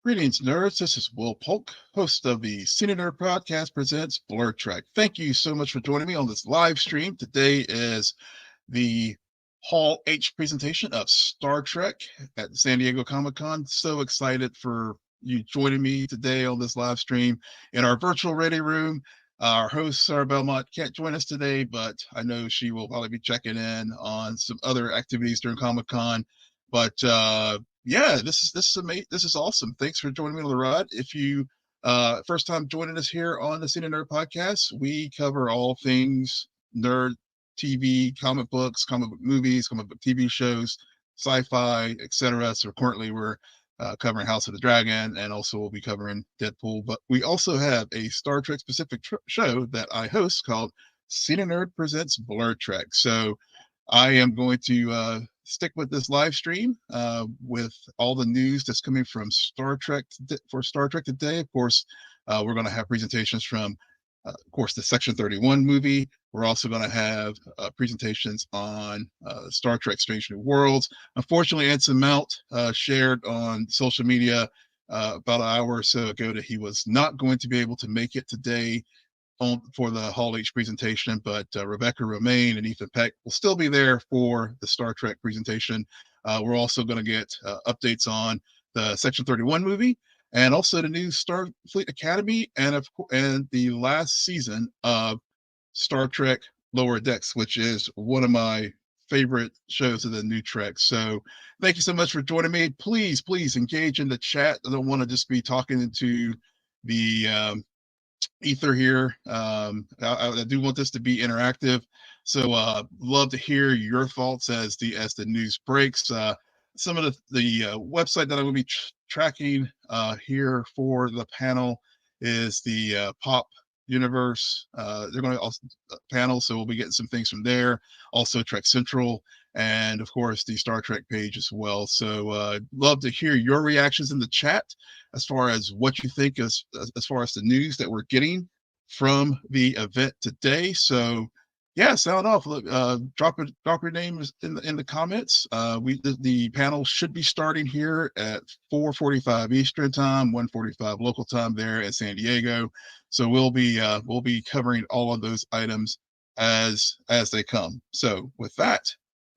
Greetings, nerds. This is Will Polk, host of the Senior Nerd Podcast presents Blur Track. Thank you so much for joining me on this live stream. Today is the Hall H presentation of Star Trek at San Diego Comic-Con. So excited for you joining me today on this live stream in our virtual ready room. Our host, Sarah Belmont, can't join us today, but I know she will probably be checking in on some other activities during Comic-Con. But yeah, this is amazing. This is awesome. Thanks for joining me on the ride. If you first time joining us here on the Senior Nerd Podcast, we cover all things nerd TV, comic books, comic book movies, comic book TV shows, sci-fi, etc. So currently we're covering House of the Dragon, and also we'll be covering Deadpool. But we also have a Star Trek specific show that I host called Senior Nerd Presents Blur Trek. So I am going to stick with this live stream with all the news that's coming from Star Trek for Star Trek today. Of course, we're going to have presentations from, of course, the Section 31 movie. We're also going to have presentations on Star Trek Strange New Worlds. Unfortunately, Anson Mount shared on social media about an hour or so ago that he was not going to be able to make it today for the Hall H presentation, but Rebecca Romaine and Ethan Peck will still be there for the Star Trek presentation. We're also going to get updates on the Section 31 movie and also the new Starfleet Academy and the last season of Star Trek Lower Decks, which is one of my favorite shows of the new Trek. So thank you so much for joining me. Please engage in the chat. I don't want to just be talking into the ether here. I do want this to be interactive, so love to hear your thoughts as the news breaks. Some of the website that I will be tracking here for the panel is the Pop Universe. They're going to also panel, so we'll be getting some things from there. Also Trek Central, and of course the Star Trek page as well. So love to hear your reactions in the chat as far as what you think as far as the news that we're getting from the event today. So yeah, sound off. Look, drop your names in the comments. The panel should be starting here at 4:45 Eastern time, 1:45 local time there at San Diego. So we'll be covering all of those items as they come. So with that,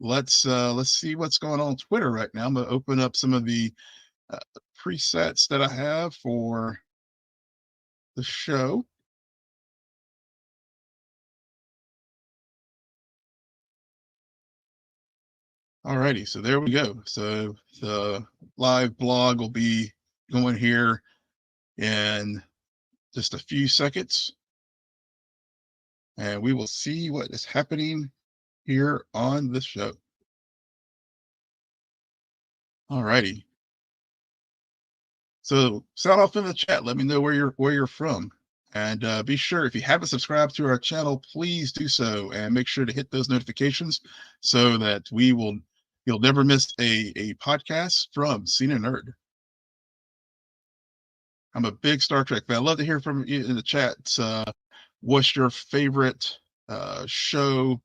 let's see what's going on Twitter right now. I'm gonna open up some of the presets that I have for the show. Alrighty, so there we go. So the live blog will be going here in just a few seconds, and we will see what is happening here on the show. Alrighty. So sound off in the chat. Let me know where you're from. And be sure, if you haven't subscribed to our channel, please do so, and make sure to hit those notifications so that you'll never miss a podcast from Senior Nerd. I'm a big Star Trek fan. I'd love to hear from you in the chat. What's your favorite show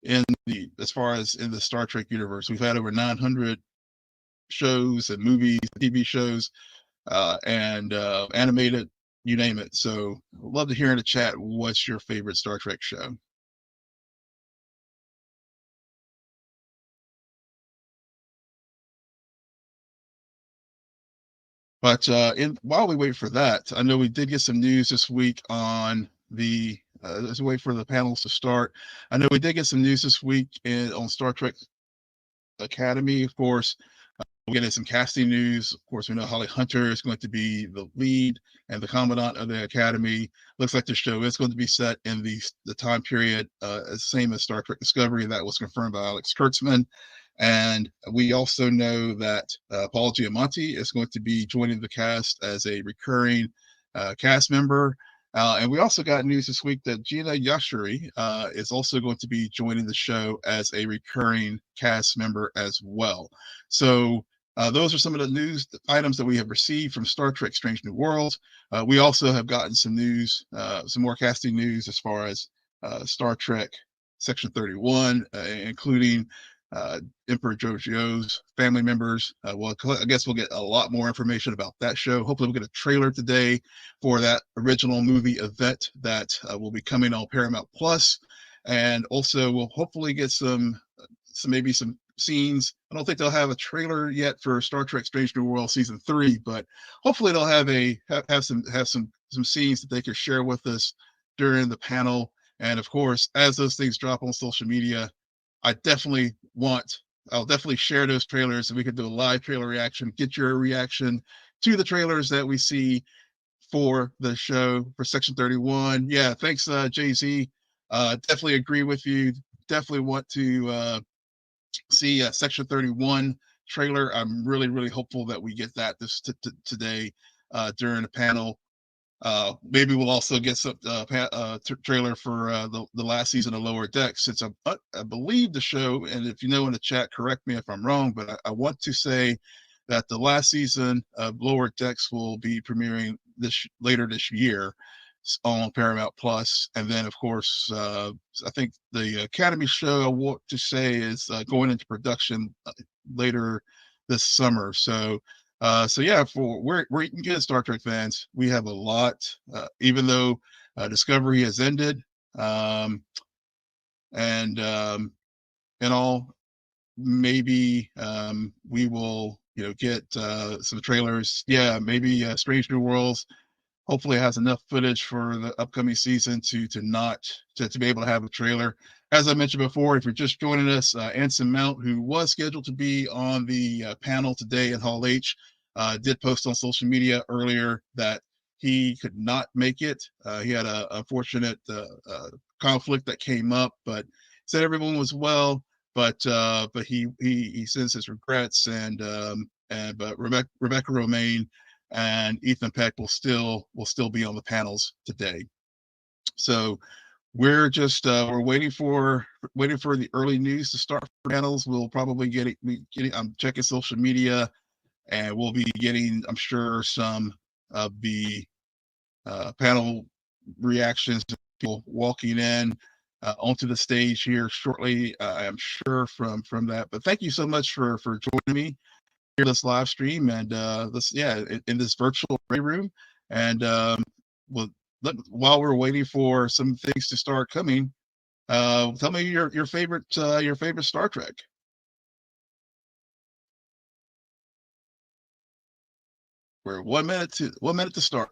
as far as in the Star Trek universe? We've had over 900 shows and movies, TV shows, and animated, you name it. So love to hear in the chat what's your favorite Star Trek show. But while we wait for that, I know we did get some news this week on the let's wait for the panels to start. I know we did get some news this week on Star Trek Academy. Of course, we're getting some casting news. Of course, we know Holly Hunter is going to be the lead and the commandant of the Academy. Looks like the show is going to be set in the time period same as Star Trek Discovery. That was confirmed by Alex Kurtzman. And we also know that Paul Giamatti is going to be joining the cast as a recurring cast member. And we also got news this week that Gina Yashiri is also going to be joining the show as a recurring cast member as well. So those are some of the news items that we have received from Star Trek Strange New Worlds. We also have gotten some news, some more casting news as far as Star Trek Section 31, including Emperor Jojo's family members. Well, I guess we'll get a lot more information about that show. Hopefully, we'll get a trailer today for that original movie event that will be coming on Paramount Plus, and also we'll hopefully get maybe some scenes. I don't think they'll have a trailer yet for Star Trek: Strange New World season 3, but hopefully they'll have some scenes that they can share with us during the panel. And of course, as those things drop on social media, I definitely I'll definitely share those trailers so we can do a live trailer reaction, get your reaction to the trailers that we see for the show for Section 31. Yeah, thanks, Jay-Z. Definitely agree with you. Definitely want to see Section 31 trailer. I'm really, really hopeful that we get that today during the panel. Maybe we'll also get some trailer for the last season of Lower Decks, since I believe the show, and if you know in the chat, correct me if I'm wrong, but I want to say that the last season of Lower Decks will be premiering later this year on Paramount Plus, and then of course I think the Academy show I want to say is going into production later this summer. So yeah, for where you can get Star Trek fans, we have a lot. Even though Discovery has ended, and all, maybe we will get some trailers. Yeah, maybe Strange New Worlds hopefully it has enough footage for the upcoming season to be able to have a trailer. As I mentioned before, if you're just joining us, Anson Mount, who was scheduled to be on the panel today in Hall H, did post on social media earlier that he could not make it. He had a unfortunate conflict that came up, but said everyone was well. But he sends his regrets, but Rebecca Romaine and Ethan Peck will still be on the panels today. So we're waiting for the early news to start for panels. We'll probably getting I'm checking social media, and we'll be getting, I'm sure, some of the panel reactions to people walking in onto the stage here shortly. I am sure from that. But thank you so much for joining me here this live stream, and in this virtual room. And well, while we're waiting for some things to start coming, tell me your favorite Star Trek. We're 1 minute to start.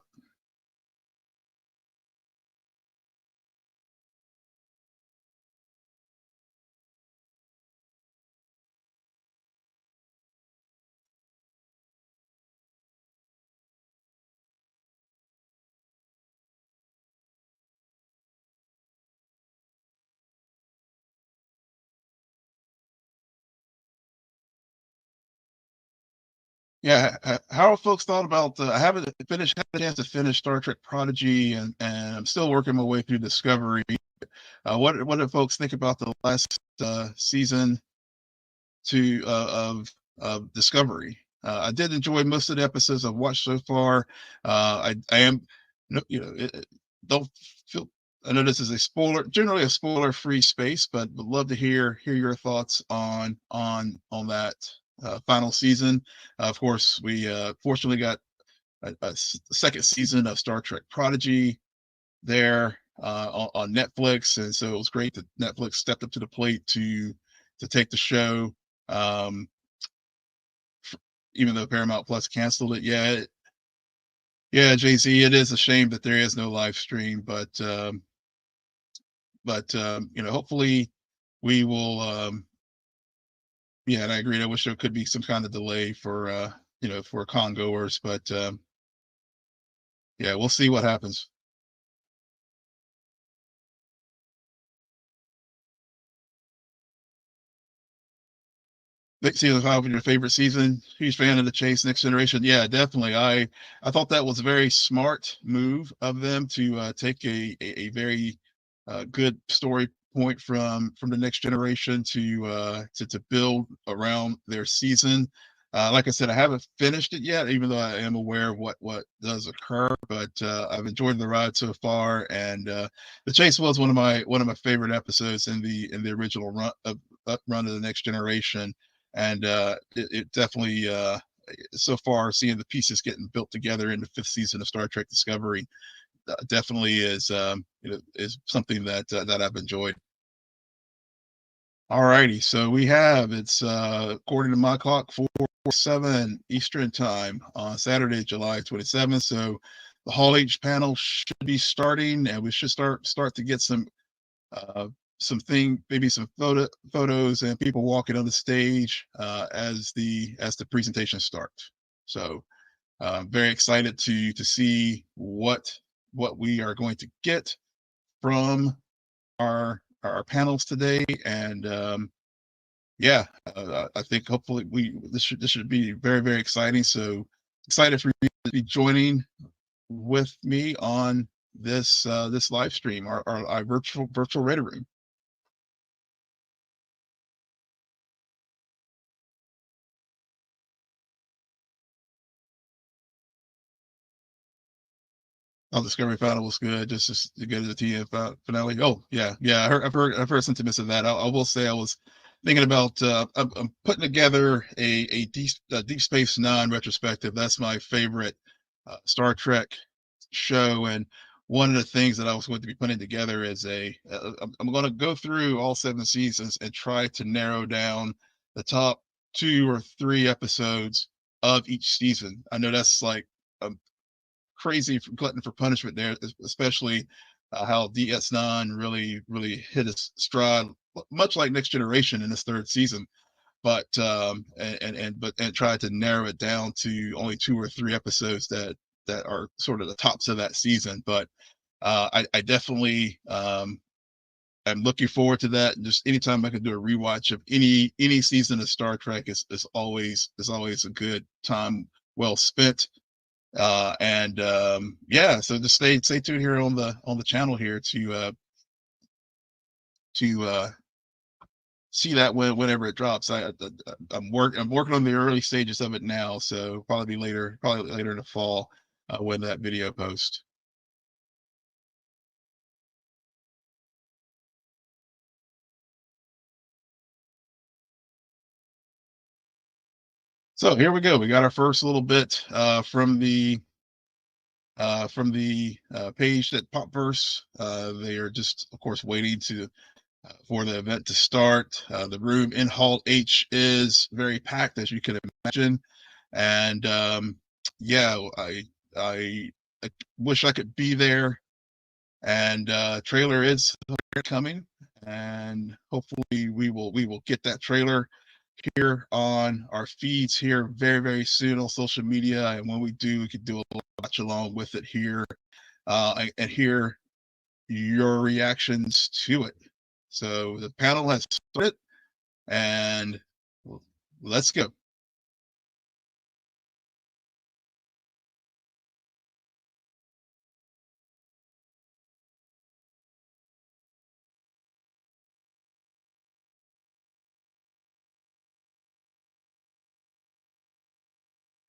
Yeah, how have folks thought about? I haven't had a chance to finish Star Trek Prodigy, and I'm still working my way through Discovery. What do folks think about the last season of Discovery? I did enjoy most of the episodes I've watched so far. I am, don't feel. I know this is generally a spoiler-free space, but would love to hear your thoughts on that final season. Of course, we fortunately got a second season of Star Trek Prodigy there on Netflix, and so it was great that Netflix stepped up to the plate to take the show. Um, Even though Paramount Plus canceled it, yeah, Jay-Z, it is a shame that there is no live stream, but hopefully we will. Yeah, and I agree. I wish there could be some kind of delay for con goers, but yeah, we'll see what happens. Season 5 was your favorite season. Huge fan of the Chase Next Generation. Yeah, definitely. I thought that was a very smart move of them to take a very good story point from the Next Generation to build around their season. Like I said, I haven't finished it yet, even though I am aware of what does occur. But I've enjoyed the ride so far, and the chase was one of my favorite episodes in the original run run of the Next Generation, and it definitely so far seeing the pieces getting built together in the fifth season of Star Trek Discovery definitely is something that I've enjoyed. All righty, so we have it's according to my clock 4:07 Eastern time on Saturday, July 27th. So the Hall H panel should be starting, and we should start to get uh, maybe some photos and people walking on the stage as the presentation starts. So very excited to see what we are going to get from our panels today, and yeah, I think hopefully this should be very very exciting. So excited for you to be joining with me on this live stream, our virtual Reddit room. Oh, Discovery Final was good, just as good as the TF finale. Oh yeah, yeah. I've heard sentiments of that. I will say I was thinking about I'm putting together a Deep Space Nine retrospective. That's my favorite Star Trek show, and one of the things that I was going to be putting together is I'm going to go through all 7 seasons and try to narrow down the top 2 or 3 episodes of each season. I know that's like a crazy glutton for punishment there, especially how DS9 really hit a stride, much like Next Generation in this third season. But and tried to narrow it down to only 2 or 3 episodes that are sort of the tops of that season. But I definitely am looking forward to that. And just anytime I can do a rewatch of any season of Star Trek is always a good time well spent. And yeah, so just stay tuned here on the channel here to see that whenever it drops. I'm working on the early stages of it now, so probably later in the fall when that video posts. So here we go. We got our first little bit from the page that Popverse. They are just, of course, waiting to for the event to start. The room in Hall H is very packed, as you can imagine, and yeah, I, I wish I could be there. And trailer is coming, and hopefully we will get that trailer here on our feeds here very very soon on social media. And when we do, we could do a little watch along with it here and hear your reactions to it. So the panel has started, and let's go.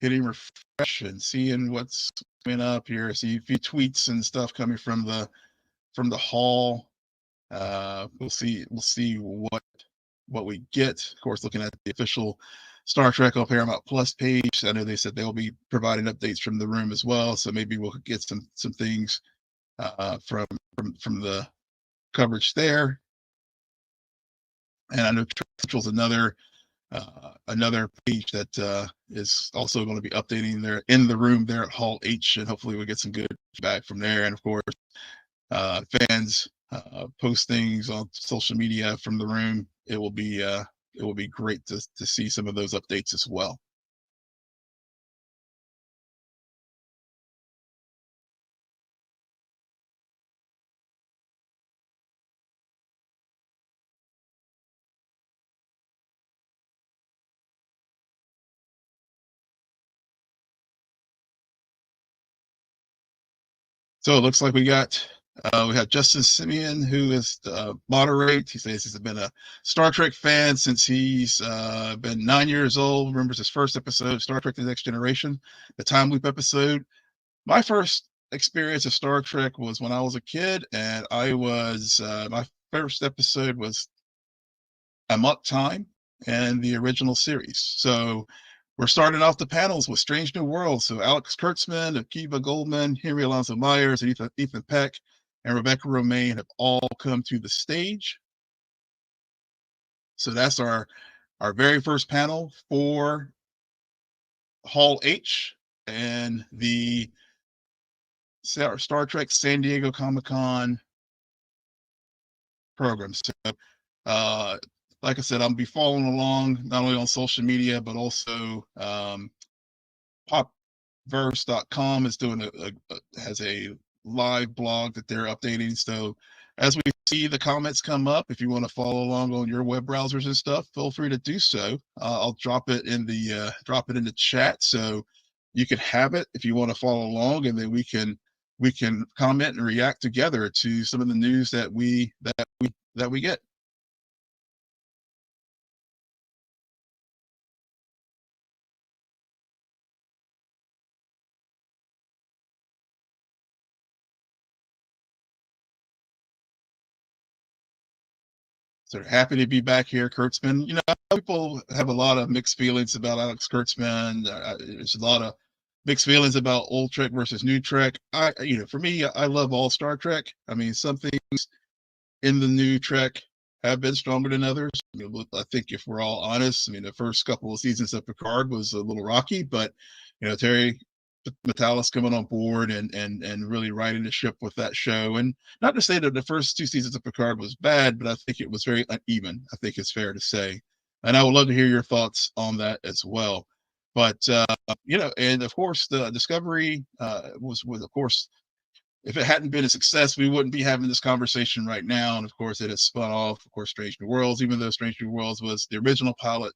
Hitting refresh and seeing what's coming up here. See a few tweets and stuff coming from the hall. We'll see what we get. Of course, looking at the official Star Trek on Paramount Plus page, I know they said they'll be providing updates from the room as well. So maybe we'll get some things from the coverage there. And I know Central's another page that is also going to be updating there in the room there at Hall H, and hopefully we'll get some good feedback from there. And of course, fans post things on social media from the room. It will be great to see some of those updates as well. So it looks like we have Justin Simeon, who is moderate. He says he's been a Star Trek fan since he's been 9 years old. Remembers his first episode, Star Trek: The Next Generation, the time loop episode. My first experience of Star Trek was when I was a kid, and I was my first episode was Amok Time and the original series. So we're starting off the panels with Strange New Worlds. So Alex Kurtzman, Akiva Goldman, Henry Alonso Myers, and Ethan Peck, and Rebecca Romaine have all come to the stage. So that's our very first panel for Hall H and the Star Trek San Diego Comic-Con program. So, like I said, I'll be following along not only on social media, but also popverse.com is doing has a live blog that they're updating. So as we see the comments come up, if you want to follow along on your web browsers and stuff, feel free to do so. I'll drop it in the chat so you can have it if you want to follow along, and then we can comment and react together to some of the news that we get. So happy to be back here, Kurtzman. People have a lot of mixed feelings about Alex Kurtzman. There's a lot of mixed feelings about old Trek versus new Trek. For me, I love all Star Trek. I mean, some things in the new Trek have been stronger than others. I think if we're all honest, the first couple of seasons of Picard was a little rocky, but Terry Metalis coming on board and really riding the ship with that show. And not to say that the first two seasons of Picard was bad, but I think it was very uneven. I think it's fair to say. And I would love to hear your thoughts on that as well. But and of course the Discovery was of course, if it hadn't been a success, we wouldn't be having this conversation right now. And of course, it has spun off, of course, Strange New Worlds, even though Strange New Worlds was the original pilot,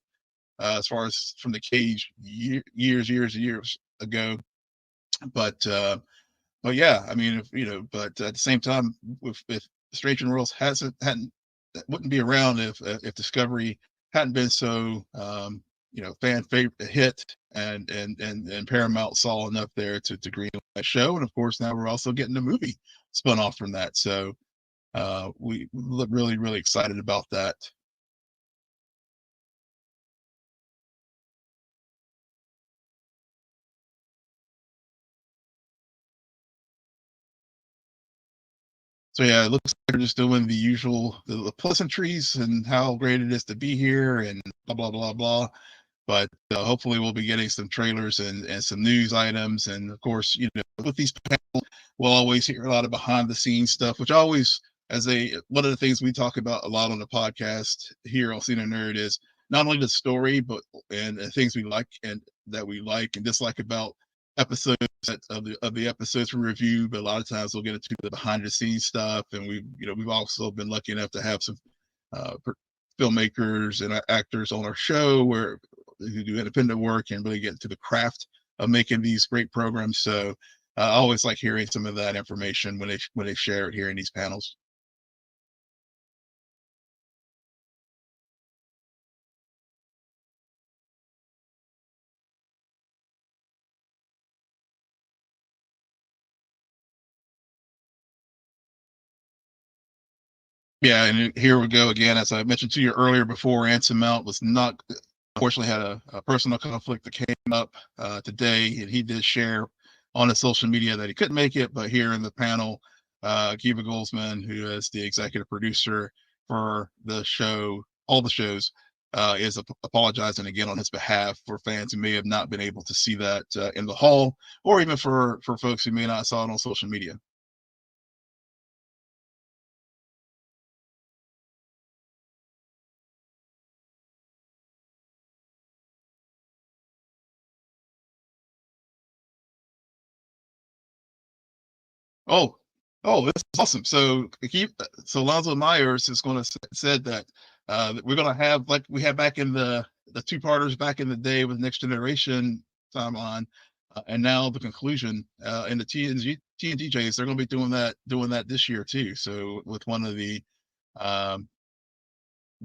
as far as from the cage years ago. But yeah, but at the same time, if Strange New Worlds hadn't wouldn't be around if Discovery hadn't been so fan favorite hit, and Paramount saw enough there to greenlight that show. And of course, now we're also getting a movie spun off from that. So we look really excited about that. So yeah, it looks like they're just doing the usual the pleasantries and how great it is to be here and blah blah blah blah. But hopefully we'll be getting some trailers and some news items. And of course, with these panels, we'll always hear a lot of behind the scenes stuff, which always, one of the things we talk about a lot on the podcast here on Cena Nerd is not only the story, but and things we like and that we like and dislike about episodes of the episodes we review. But a lot of times we'll get into the behind the scenes stuff, and we've also been lucky enough to have some uh, filmmakers and actors on our show who do independent work and really get into the craft of making these great programs. So I always like hearing some of that information when they share it here in these panels. Yeah, and here we go again. As I mentioned to you earlier, before Anson Mount was not, unfortunately, had a personal conflict that came up today, and he did share on his social media that he couldn't make it. But here in the panel, Kiva Goldsman, who is the executive producer for the show, all the shows, is apologizing again on his behalf for fans who may have not been able to see that in the hall, or even for folks who may not saw it on social media. Oh, oh, this is awesome. So Lonzo Myers is going to said that we're going to have, like we had back in the two parters back in the day with Next Generation timeline, and now the conclusion in the TNGJs, they're going to be doing that this year too. So with one of the um,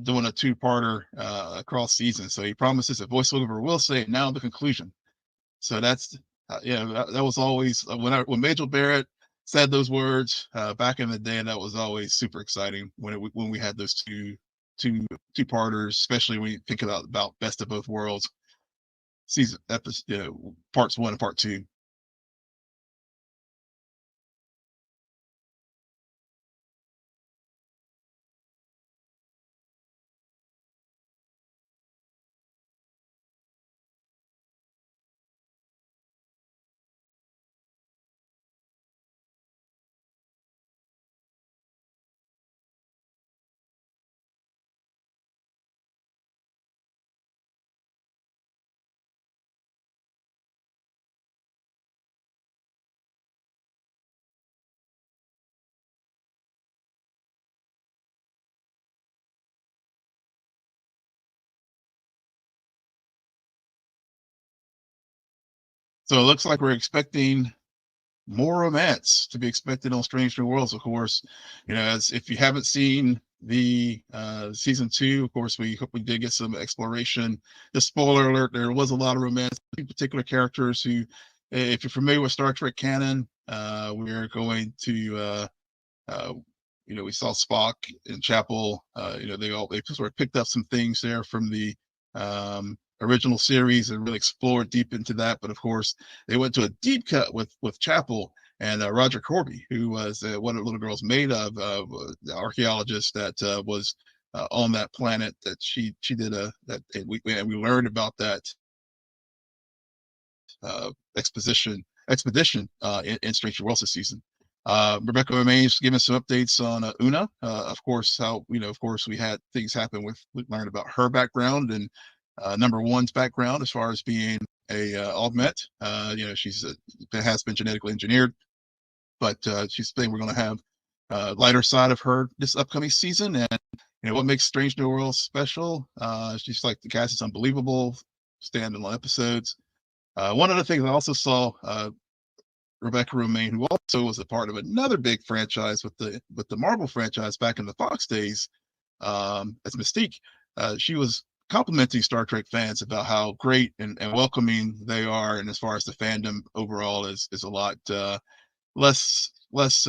doing a two-parter across season. So he promises a voiceover will say now the conclusion. So that's that was always when Major Barrett said those words back in the day, and that was always super exciting when we had those two-parters, especially when you think about Best of Both Worlds season episode, parts 1 and part 2. So it looks like we're expecting more romance to be expected on Strange New Worlds, of course. As if you haven't seen the season 2, of course, we hope we did get some exploration. The spoiler alert, there was a lot of romance. Two particular characters who, if you're familiar with Star Trek canon, we're going to uh, we saw Spock and Chapel. They sort of picked up some things there from the original series and really explored deep into that. But of course, they went to a deep cut with Chapel and Roger Corby, who was one of the little girls made of the archaeologist that was on that planet that she did and we learned about that expedition in Strange New Worlds this season. Rebecca remains giving some updates on Una. Of course, of course, we had things happen we learned about her background and number one's background as far as being a augment. She's has been genetically engineered, but she's saying we're going to have lighter side of her this upcoming season. And what makes Strange New Worlds special? She's like the cast is unbelievable, standalone episodes. One of the things I also saw Rebecca Romaine, who also was a part of another big franchise with the Marvel franchise back in the Fox days, as Mystique. She was complimenting Star Trek fans about how great and welcoming they are, and as far as the fandom overall is a lot less what's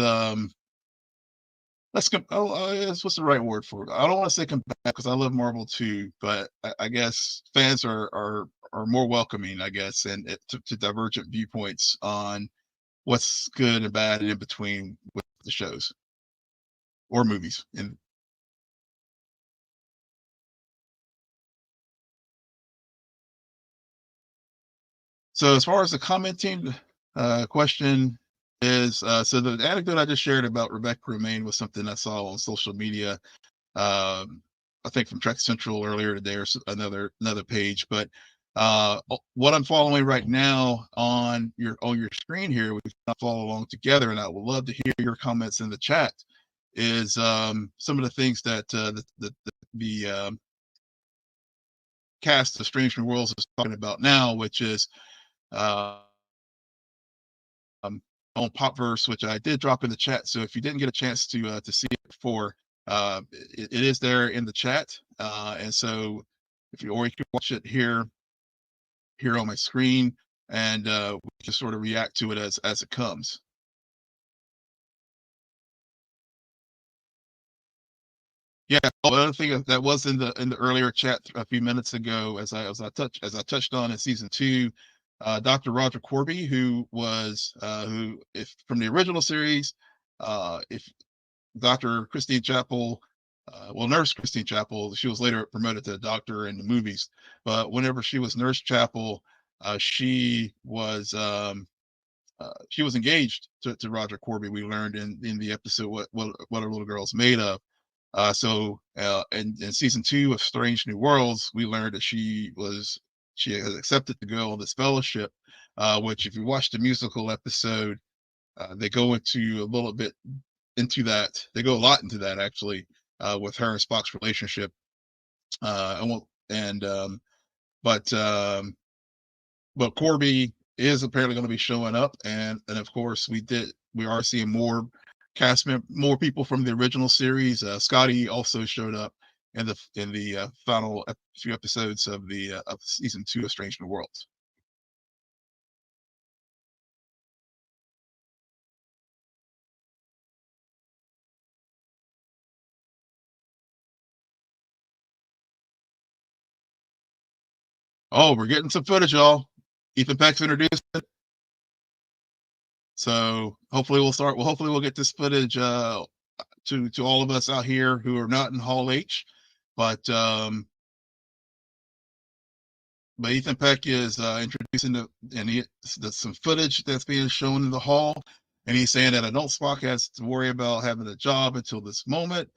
the right word for it? I don't want to say combative because I love Marvel too, but I guess fans are more welcoming, I guess, and to divergent viewpoints on what's good and bad and in between with the shows or movies. And so, as far as the commenting question is, so the anecdote I just shared about Rebecca Romaine was something I saw on social media. I think from Trek Central earlier today, or another page. But what I'm following right now on your screen here, we can follow along together, and I would love to hear your comments in the chat. Is some of the things that the cast of Strange New Worlds is talking about now, which is uh, on Popverse, which I did drop in the chat. So if you didn't get a chance to see it before, it is there in the chat. And so you can watch it here on my screen, and we just sort of react to it as it comes. Yeah. The other thing that was in the earlier chat a few minutes ago, as I touched on in season 2, Dr. Roger Corby, who was who if from the original series, if Dr. Christine Chapel, Nurse Christine Chapel, she was later promoted to doctor in the movies, but whenever she was Nurse Chapel, she was engaged to Roger Corby. We learned in the episode what a little girl's made of. In season 2 of Strange New Worlds, we learned that she has accepted to go on this fellowship, which if you watch the musical episode, they go into a little bit into that. They go a lot into that actually, with her and Spock's relationship. And we'll, and but Corby is apparently going to be showing up, and of course we are seeing more people from the original series. Scotty also showed up in the final few episodes of season 2 of Strange New Worlds. Oh, we're getting some footage, y'all. Ethan Peck's introduced it. So hopefully we'll get this footage to all of us out here who are not in Hall H. But Ethan Peck is introducing some footage that's being shown in the hall, and he's saying that adult Spock has to worry about having a job until this moment.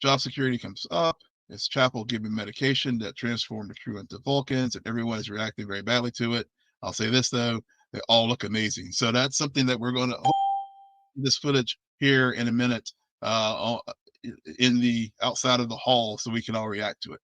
Job security comes up. It's Chapel giving medication that transformed the crew into Vulcans, and everyone is reacting very badly to it. I'll say this though, they all look amazing. So that's something that we're going to this footage here in a minute in the outside of the hall so we can all react to it.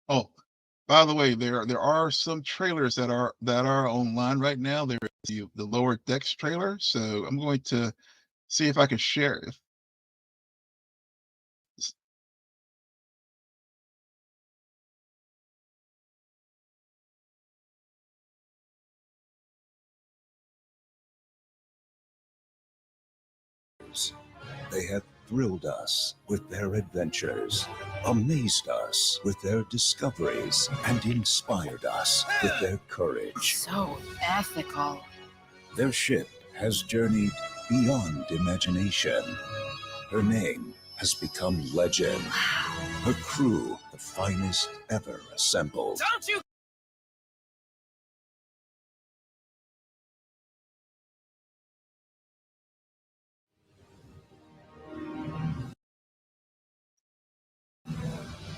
Oh, by the way, there are some trailers that are online right now. There is the lower decks trailer, so I'm going to see if I can share it. They have thrilled us with their adventures, amazed us with their discoveries, and inspired us with their courage. So ethical. Their ship has journeyed beyond imagination. Her name has become legend. Her crew, the finest ever assembled. Don't you?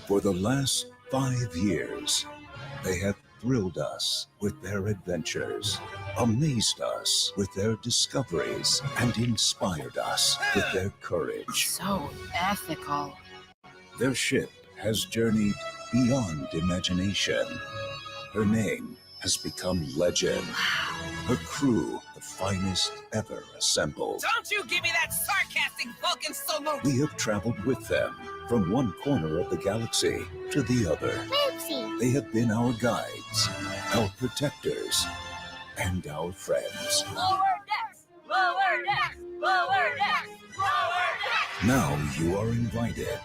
For the last 5 years, they have thrilled us with their adventures, amazed us with their discoveries, and inspired us with their courage. So ethical. Their ship has journeyed beyond imagination. Her name has become legend. Her crew, the finest ever assembled. Don't you give me that sarcastic Vulcan salute! We have traveled with them from one corner of the galaxy to the other. Oopsie. They have been our guides, our protectors, and our friends. Lower decks! Lower decks! Lower decks! Lower decks! Now you are invited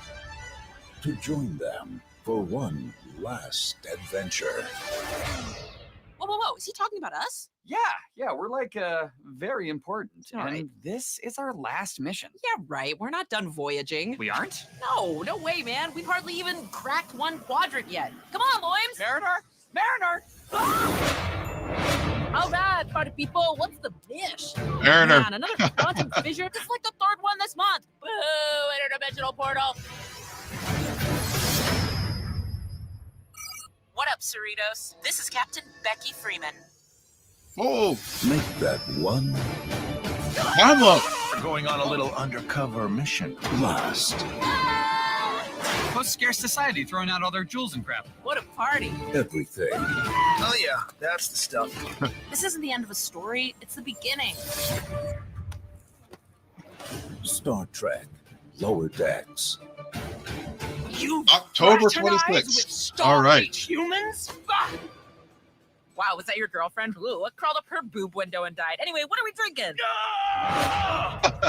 to join them for one last adventure. Whoa, is he talking about us? Yeah, we're like very important. All right. And this is our last mission. Yeah, right. We're not done voyaging. We aren't? No way, man. We've hardly even cracked one quadrant yet. Come on, Loims! Mariner! All right, party people, what's the dish? Mariner. Man, another quantum fissure, just like the third one this month. Boo, interdimensional portal. What up, Cerritos? This is Captain Becky Freeman. Oh, Make that one time up. We're going on a little undercover mission. last. Post-scarce society throwing out all their jewels and crap. What a party. Everything. Oh yeah, that's the stuff. This isn't the end of a story, it's the beginning. Star Trek, Lower Decks. You October fraternized 26th. with All right. Starfleet humans? Ah! Wow, was that your girlfriend? Ooh, what crawled up her boob window and died? Anyway, what are we drinking?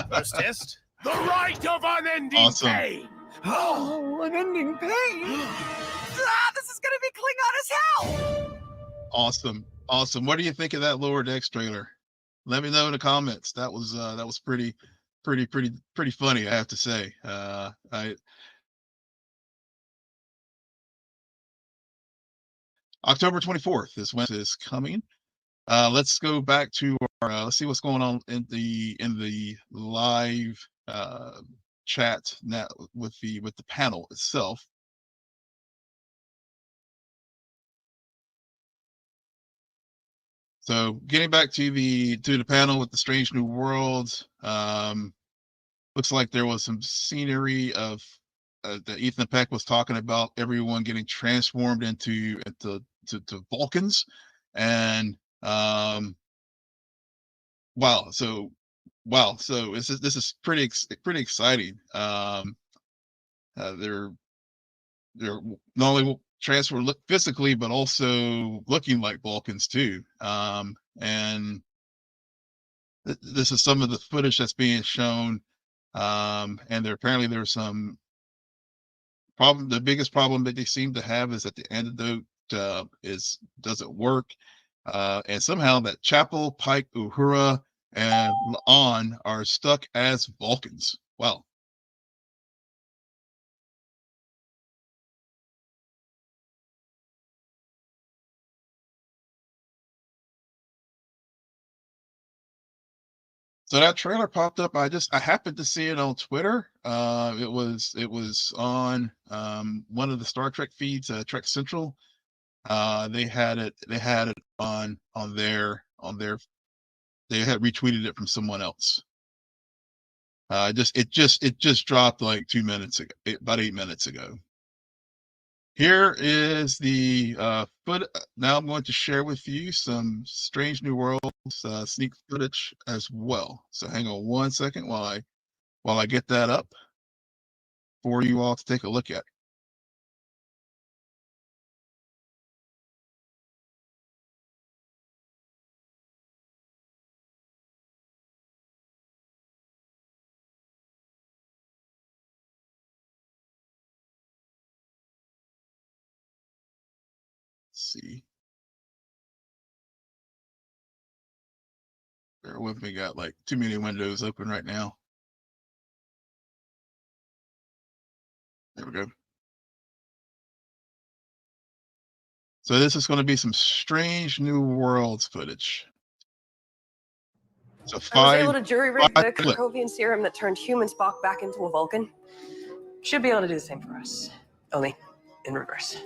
First test. The right of unending Awesome. pain. Oh, an ending pain. This is gonna be Klingon as hell! Awesome. What do you think of that Lower Decks trailer? Let me know in the comments. That was pretty funny, I have to say. October 24th is when this is coming. Let's go back to our let's see what's going on in the live chat now with the panel itself. So getting back to the panel with the Strange New Worlds, looks like there was some scenery of that Ethan Peck was talking about, everyone getting transformed into Vulcans, and wow. So wow. So this is pretty exciting. They're not only will transfer look physically, but also looking like Vulcans too. And this is some of the footage that's being shown. And apparently there's some problem. The biggest problem that they seem to have is that the antidote doesn't work. And somehow that Chapel, Pike, Uhura, and La'an are stuck as Vulcans. Wow. So that trailer popped up. I happened to see it on Twitter. It was on one of the Star Trek feeds, Trek Central. They had it on their they had retweeted it from someone else. It just dropped like 2 minutes ago, about 8 minutes ago. Here is the foot. Now I'm going to share with you some Strange New Worlds sneak footage as well. So hang on one second while I get that up for you all to take a look at. Let's see. Bear with me, got like too many windows open right now. There we go. So this is going to be some Strange New Worlds footage. So I was able five to jury rig the clips. Krakowian serum that turned human Spock back into a Vulcan. Should be able to do the same for us, only in reverse.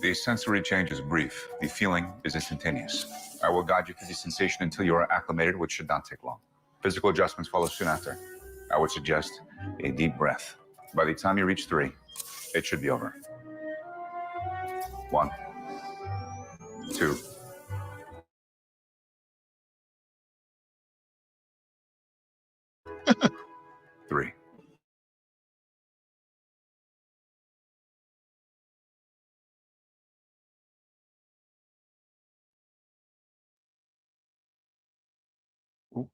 The sensory change is brief. The feeling is instantaneous. I will guide you through the sensation until you are acclimated, which should not take long. Physical adjustments follow soon after. I would suggest a deep breath. By the time you reach 3, it should be over. 1, 2. Three. Oop,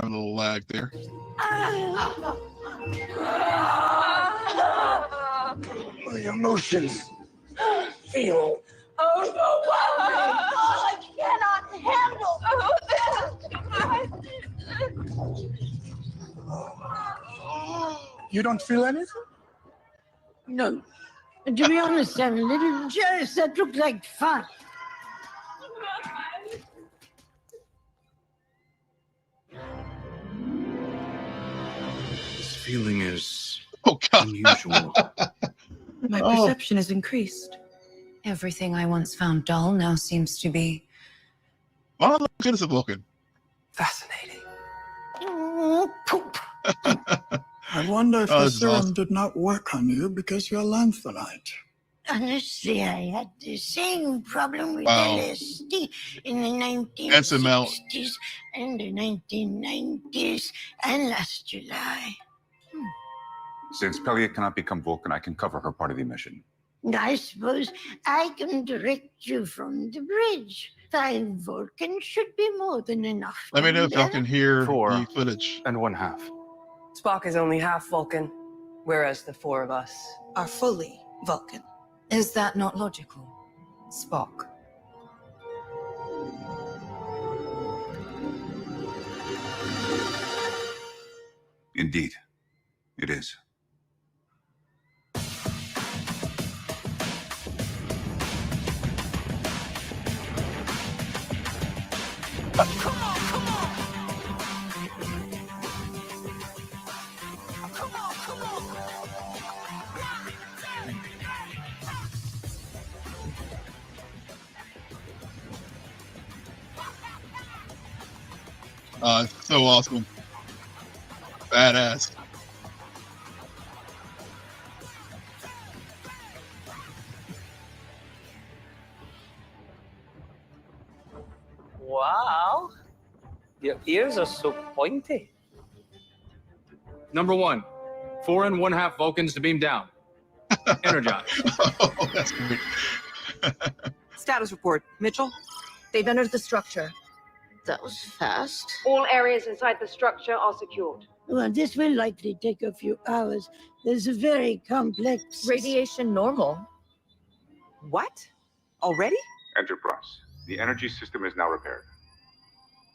having a little lag there. My emotions feel overwhelming. I cannot handle this. You don't feel anything? No. And to be honest, I'm a little jealous. That looks like fun. This feeling is Oh God. unusual. My Oh. perception has increased. Everything I once found dull now seems to be Wow, look good as a Vulcan. Fascinating. Poop. I wonder if Oh, the this is serum awesome. did not work on you because you're lanthanite. Honestly, I had the same problem with Wow. LSD in the Handsome out. 1960s and the 1990s and last July. Since Pelia cannot become Vulcan, I can cover her part of the mission. I suppose I can direct you from the bridge. 5 Vulcans should be more than enough. Let me know if y'all Commander. can hear 4 the footage. and 1/2. Spock is only half Vulcan, whereas the 4 of us are fully Vulcan. Is that not logical? Spock. Indeed, it is. So awesome. Badass. Wow. Your ears are so pointy. Number 1, 4 1/2 Vulcans to beam down. Energize. Oh, that's great. Status report. Mitchell? They've entered the structure. That was fast. All areas inside the structure are secured. Well, this will likely take a few hours. There's a very complex... Radiation normal. What? Already? Enterprise. The energy system is now repaired.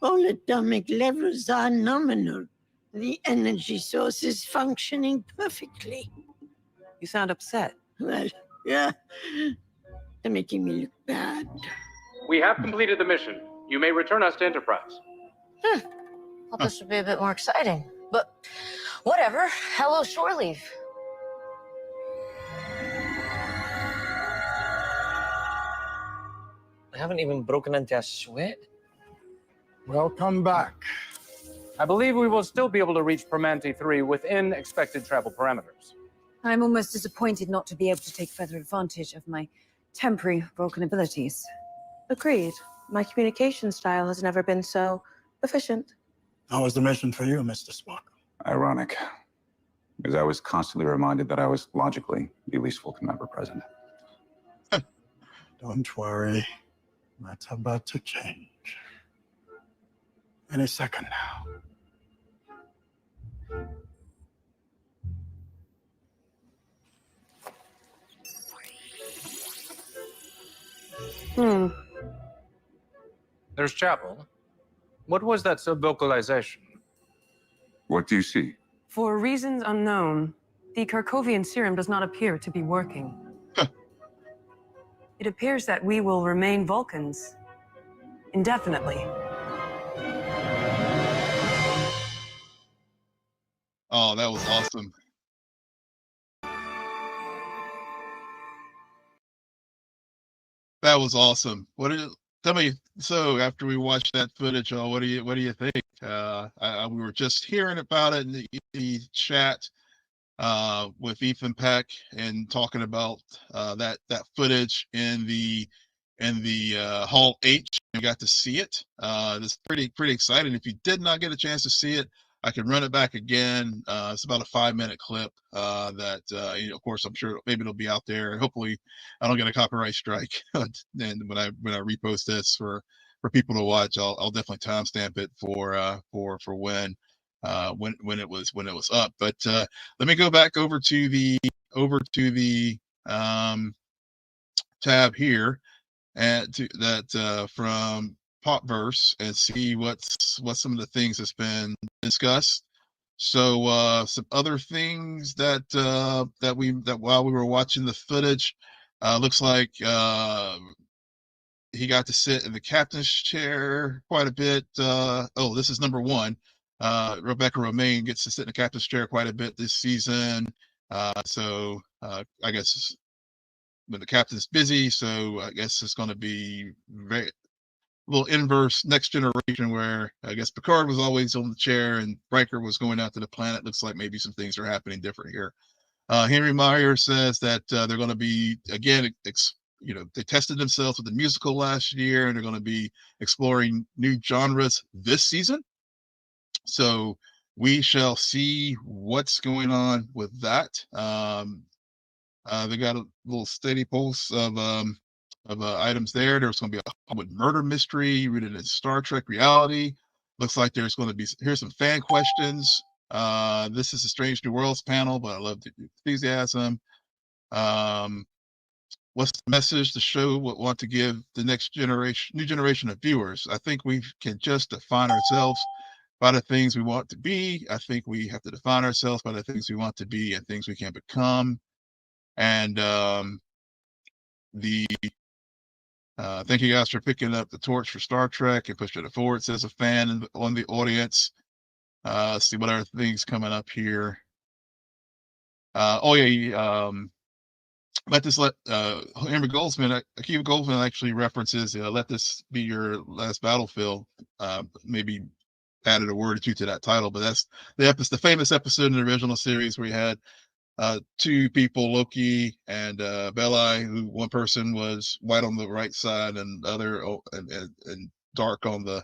All atomic levels are nominal. The energy source is functioning perfectly. You sound upset. Well, yeah. They're making me look bad. We have completed the mission. You may return us to Enterprise. Thought this would be a bit more exciting. But whatever. Hello, shore leave. I haven't even broken into a sweat. Welcome back. I believe we will still be able to reach Permanente 3 within expected travel parameters. I'm almost disappointed not to be able to take further advantage of my temporary Vulcan abilities. Agreed. My communication style has never been so efficient. How was the mission for you, Mr. Spock? Ironic, because I was constantly reminded that I was logically the least Vulcan member present. Don't worry. That's about to change. Any second now. There's Chapel. What was that sub-vocalization? What do you see? For reasons unknown, the Karkovian serum does not appear to be working. It appears that we will remain Vulcans indefinitely. Oh, that was awesome. That was awesome. Tell me? So after we watched that footage, what do you think? We were just hearing about it in the chat with Ethan Peck and talking about that footage in the Hall H. We got to see it. It's pretty exciting. If you did not get a chance to see it, I can run it back again. It's about a 5-minute clip that, of course, I'm sure maybe it'll be out there. And hopefully, I don't get a copyright strike. And when I repost this for people to watch, I'll definitely timestamp it for when it was up. But let me go back over to the tab here and to that from Popverse and see what some of the things that's been discussed. So some other things that while we were watching the footage, looks like he got to sit in the captain's chair quite a bit. This is number 1. Rebecca Romaine gets to sit in the captain's chair quite a bit this season. So I guess when the captain's busy, so I guess it's going to be very little inverse Next Generation, where I guess Picard was always on the chair and Riker was going out to the planet. Looks like maybe some things are happening different here. Henry Meyer says that they're going to be, again, they tested themselves with the musical last year, and they're going to be exploring new genres this season. So we shall see what's going on with that. They got a little steady pulse of items there. There's going to be a Hollywood murder mystery rooted in Star Trek reality. Looks like there's going to be, here's some fan questions. This is a Strange New Worlds panel, but I love the enthusiasm. What's the message the show would want to give the new generation of viewers? I think we can just define ourselves by the things we want to be. I think we have to define ourselves by the things we want to be and things we can become. And thank you guys for picking up the torch for Star Trek and pushing it forward, says a fan on the audience. Let's see what other things coming up here. Henry Goldsman, Akiva Goldsman actually references, let this be your last battlefield. Maybe added a word or two to that title, but that's the famous episode in the original series where you had 2 people, Loki and Belli, who one person was white on the right side and the other, and dark on the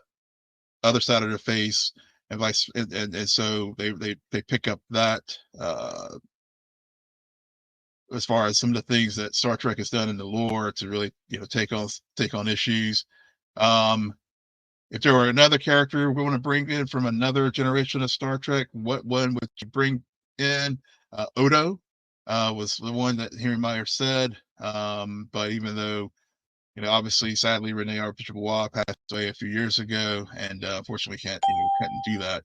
other side of their face, and so they pick up that as far as some of the things that Star Trek has done in the lore to really take on issues. If there were another character we want to bring in from another generation of Star Trek, what one would you bring in? Odo was the one that Henry Meyer said, but even though obviously, sadly, Rene Archibald passed away a few years ago, and unfortunately couldn't do that.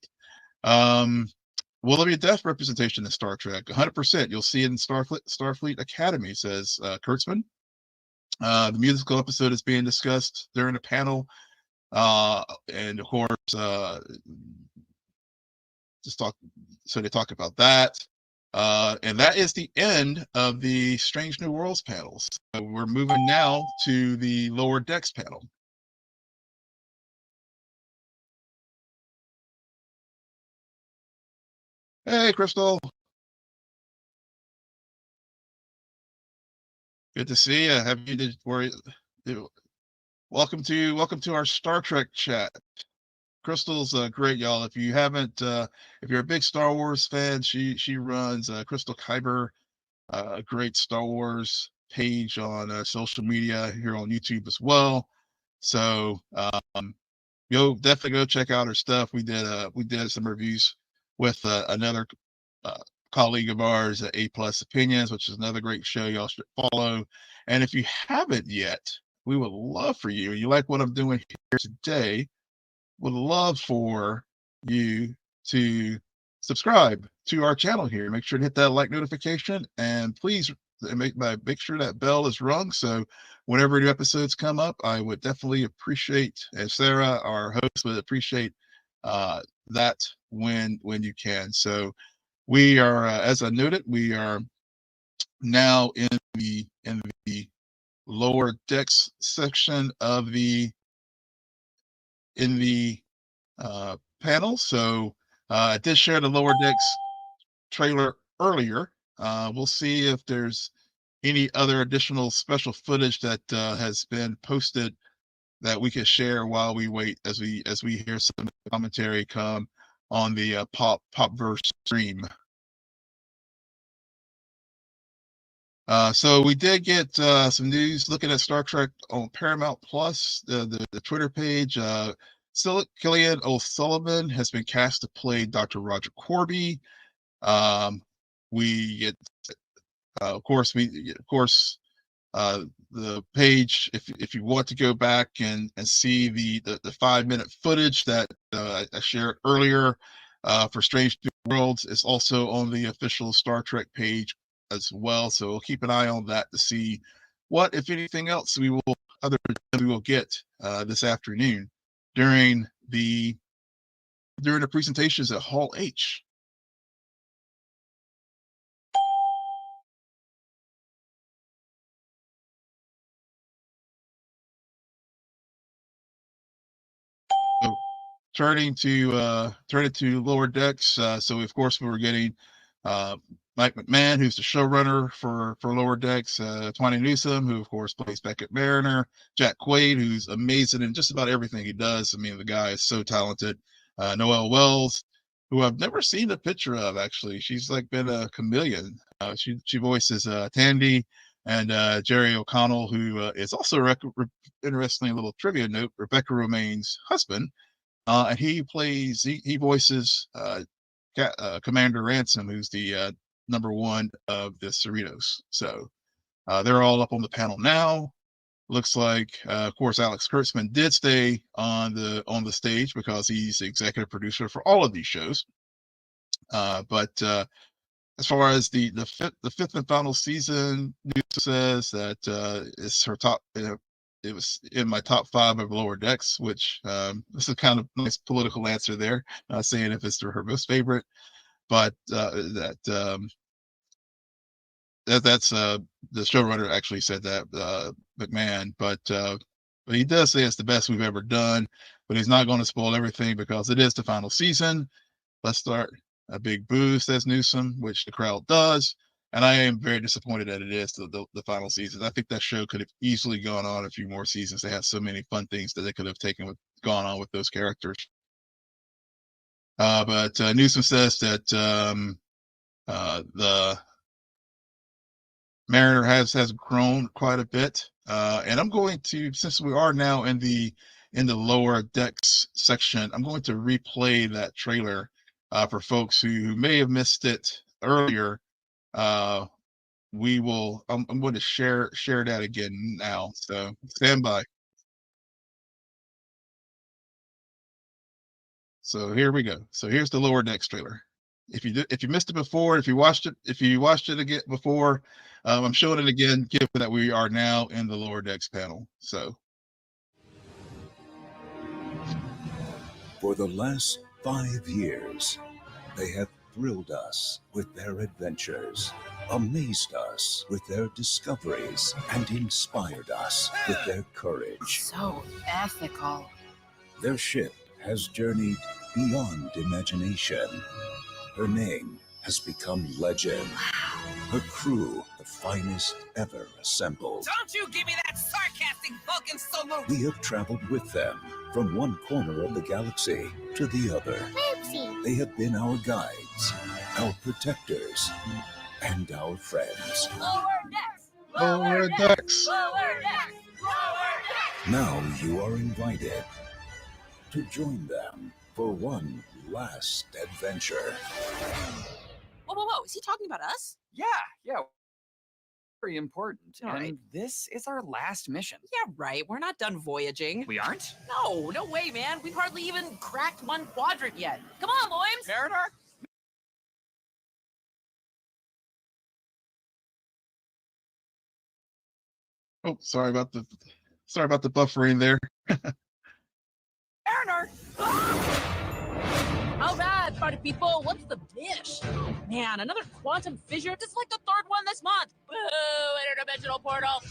Will there be a deaf representation in Star Trek? 100%. You'll see it in Starfleet Academy, says Kurtzman. The musical episode is being discussed during a panel, and of course, they talk about that. And that is the end of the Strange New Worlds panels. So we're moving now to the Lower Decks panel. Hey, Crystal. Good to see you. Welcome to our Star Trek chat. Crystal's great, y'all. If you haven't, if you're a big Star Wars fan, she runs Crystal Kyber, a great Star Wars page on social media here on YouTube as well. So definitely go check out her stuff. We did some reviews with another colleague of ours at A Plus Opinions, which is another great show y'all should follow. And if you haven't yet, we would love for you. You like what I'm doing here today? Would love for you to subscribe to our channel here. Make sure to hit that like notification, and please make sure that bell is rung. So whenever new episodes come up, I would definitely appreciate, and Sarah, our host, would appreciate that when you can. So we are, as I noted, we are now in the Lower Decks section of the panel. So I did share the Lower Decks trailer earlier. We'll see if there's any other additional special footage that has been posted that we could share while we wait, as we hear some commentary come on the Popverse stream. So we did get some news looking at Star Trek on Paramount Plus, the Twitter page. Killian O'Sullivan has been cast to play Dr. Roger Corby. We get, of course, the page. If you want to go back and see the 5-minute footage that I shared earlier for Strange New Worlds, is also on the official Star Trek page as well. So we'll keep an eye on that to see what, if anything else, we will get this afternoon during the presentations at Hall H. So turning to Lower Decks. So of course we were getting Mike McMahon, who's the showrunner for Lower Decks, Tawny Newsome, who of course plays Beckett Mariner, Jack Quaid, who's amazing in just about everything he does. I mean, the guy is so talented. Noelle Wells, who I've never seen a picture of, actually. She's like been a chameleon. She voices Tandy, and Jerry O'Connell, who is also interesting little trivia note, Rebecca Romaine's husband, and he voices Commander Ransom, who's the number one of the Cerritos. So they're all up on the panel now. Looks like, of course, Alex Kurtzman did stay on the stage because he's the executive producer for all of these shows. But as far as the fifth and final season, news says that it's her top. It was in my top 5 of Lower Decks, which this is kind of nice political answer there. Not saying if it's her most favorite, but that's the showrunner actually said that, McMahon, but he does say it's the best we've ever done, but he's not going to spoil everything because it is the final season. Let's start. A big boo, says Newsom, which the crowd does. And I am very disappointed that it is the final season. I think that show could have easily gone on a few more seasons. They had so many fun things that they could have gone on with those characters. But Newsom says that the Mariner has grown quite a bit. And I'm going to, since we are now in the lower decks section, I'm going to replay that trailer for folks who may have missed it earlier. I'm going to share that again now. So stand by. So here we go. So here's the lower decks trailer. If you missed it before, if you watched it again before, I'm showing it again, given that we are now in the lower decks panel. So for the last 5 years, they have thrilled us with their adventures, amazed us with their discoveries, and inspired us with their courage. So ethical. Their ship has journeyed beyond imagination. Her name has become legend. Her crew, the finest ever assembled. Don't you give me that sarcastic Vulcan salute! We have traveled with them from one corner of the galaxy to the other. Oopsie. They have been our guides, our protectors, and our friends. Lower decks! lower decks. Lower decks! Lower decks! Now you are invited to join them for one last adventure. Whoa, is he talking about us? Yeah. Very important. All right. And this is our last mission. Yeah, right. We're not done voyaging. We aren't? No way, man. We've hardly even cracked one quadrant yet. Come on, Loims! Mariner? Oh, sorry about the buffering there. Mariner! All right, party people, what's the dish? Oh, man, another quantum fissure, just like the third one this month. Boo, interdimensional portal.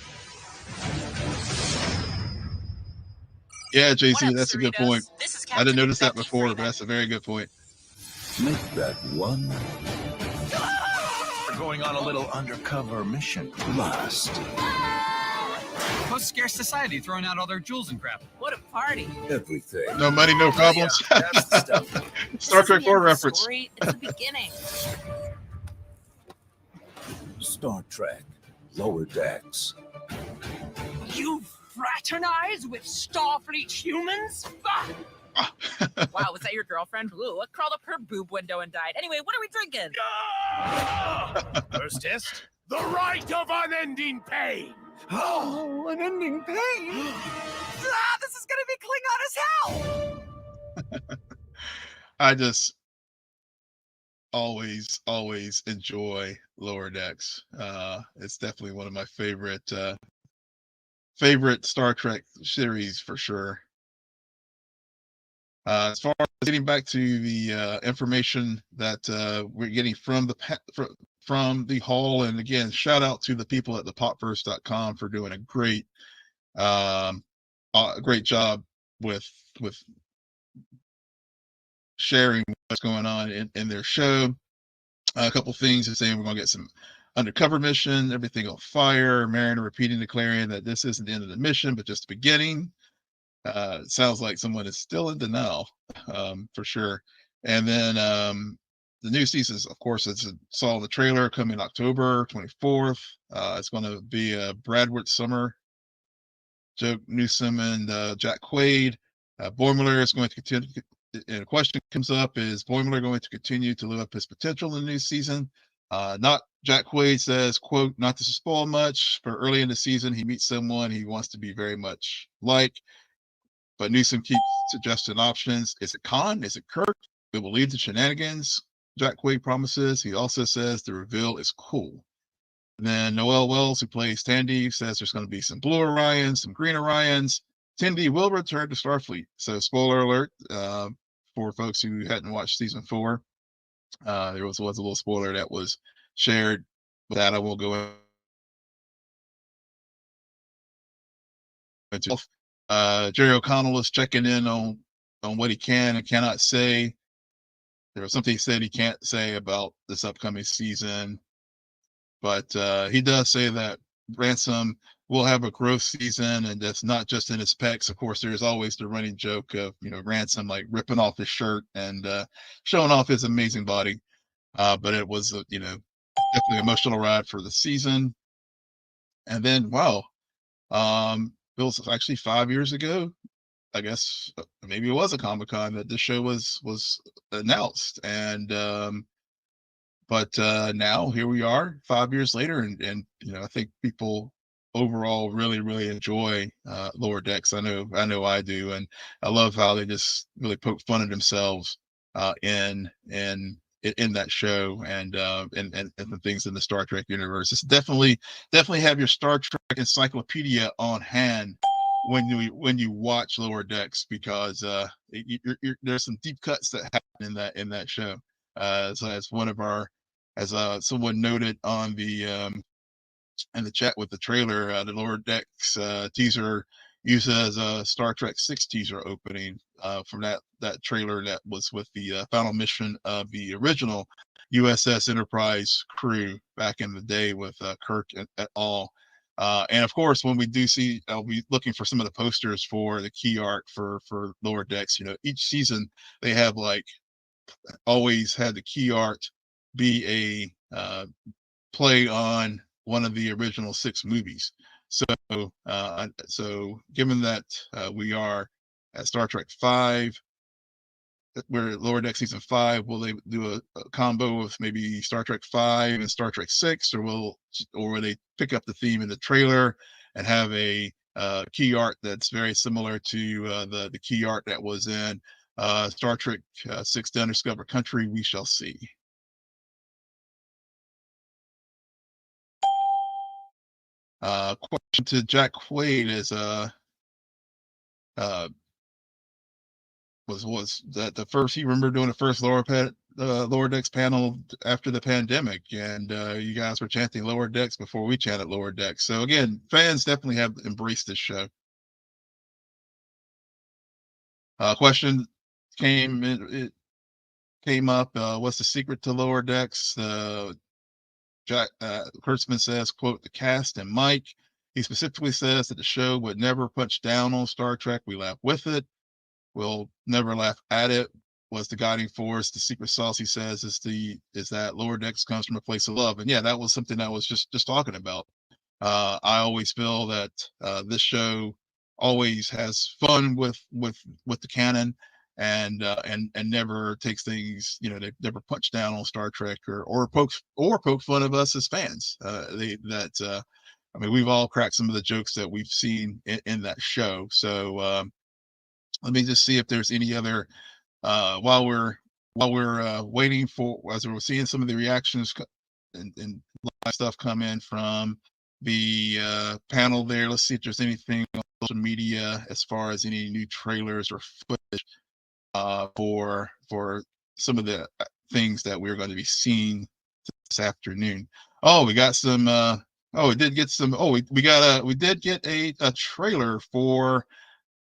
Yeah, JC, What up, that's a good Cerritos? point. This is I didn't Captain notice that Becky before, Freeman. but that's a very good point. Make that one We're going on a little undercover mission. last. Post scarce society throwing out all their jewels and crap. What a party. Everything. No money, no problems. That's the stuff. Star Trek 4 This isn't the end of the reference. story, it's the beginning. Star Trek, Lower Decks. You fraternize with Starfleet humans? Ah! Wow, was that your girlfriend? Blue, what crawled up her boob window and died? Anyway, what are we drinking? First test. The right of unending pain. Oh, unending pain. This is gonna be Klingon as hell! I just always enjoy Lower Decks. It's definitely one of my favorite Star Trek series for sure. As far as getting back to the information that we're getting from the hall, and again, shout out to the people at thepopverse.com for doing a great job with sharing what's going on in their show. A couple things is saying we're going to get some undercover mission, everything on fire. Mariner declaring that this isn't the end of the mission, but just the beginning. It sounds like someone is still in denial, for sure. And then the new season, of course, as I saw in the trailer, coming October 24th. It's going to be Bradward Summer, Joe Newsom, and Jack Quaid. Boimler is going to continue. And a question comes up: is Boimler going to continue to live up his potential in the new season? Not Jack Quaid says, quote, not to spoil much, but early in the season, he meets someone he wants to be very much like. But Newsom keeps suggesting options. Is it Khan? Is it Kirk? We will leave the shenanigans, Jack Quaid promises. He also says the reveal is cool. And then Noel Wells, who plays Tandy, says there's going to be some blue Orions, some green Orions. Tandy will return to Starfleet. So spoiler alert for folks who hadn't watched season 4. There was a little spoiler that was shared. With that, I will go into. Jerry O'Connell is checking in on what he can and cannot say. There was something he said he can't say about this upcoming season. but he does say that Ransom will have a growth season, and that's not just in his pecs. Of course, there's always the running joke of Ransom like ripping off his shirt and showing off his amazing body. But it was definitely emotional ride for the season. And then wow, it was actually 5 years ago. I guess maybe it was a Comic-Con that this show was announced, and but now here we are 5 years later, and I think people overall really enjoy Lower Decks. I know I do, and I love how they just really poke fun at themselves in that show, and the things in the Star Trek universe. It's definitely have your Star Trek encyclopedia on hand when you watch Lower Decks, because there's some deep cuts that happen in that show. So as one of our as someone noted on the in the chat with the trailer, the Lower Decks teaser uses a Star Trek 6 teaser opening from that trailer that was with the final mission of the original USS Enterprise crew back in the day with Kirk et al. And of course, when we do see, I'll be looking for some of the posters for the key art for Lower Decks. Each season they have always had the key art be a play on one of the original 6 movies. So given that we are at Star Trek 5, we're at Lower Deck season 5, will they do a combo of maybe Star Trek 5 and Star Trek 6, or will they pick up the theme in the trailer and have a key art that's very similar to the key art that was in Star Trek 6 to Undiscovered Country? We shall see. Question to Jack Quaid is was that the first, you remember doing the first Lower Decks panel after the pandemic, and you guys were chanting Lower Decks before we chanted Lower Decks. So again, fans definitely have embraced this show. Question it came up, what's the secret to Lower Decks? Jack Kurtzman says, quote, the cast and Mike. He specifically says that the show would never punch down on Star Trek. We laugh with it. We'll never laugh at it. Was the guiding force. The secret sauce, he says, is that Lower Decks comes from a place of love. And yeah, that was something I was just talking about. I always feel that this show always has fun with the canon, and never takes things, they never punch down on Star Trek or poke fun of us as fans. I mean, we've all cracked some of the jokes that we've seen in that show. So let me just see if there's any other while we're waiting for, as we're seeing some of the reactions and live stuff come in from the panel there. Let's see if there's anything on social media as far as any new trailers or footage for some of the things that we're going to be seeing this afternoon. Oh, we got some we did get some, we did get a trailer for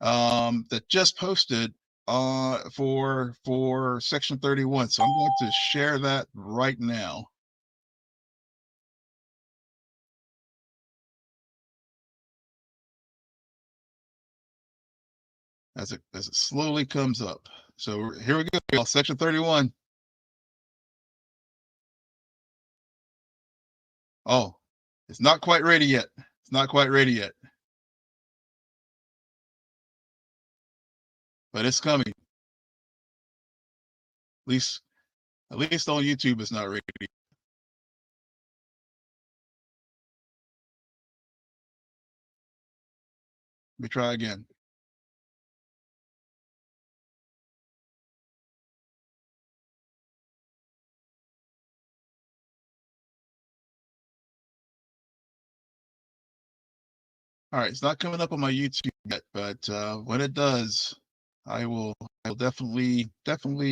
that just posted for Section 31. So I'm going to share that right now. As it slowly comes up. So here we go, Section 31. Oh, it's not quite ready yet. It's not quite ready yet. But it's coming. At least on YouTube, it's not ready. Let me try again. All right, it's not coming up on my YouTube yet, but when it does, I will definitely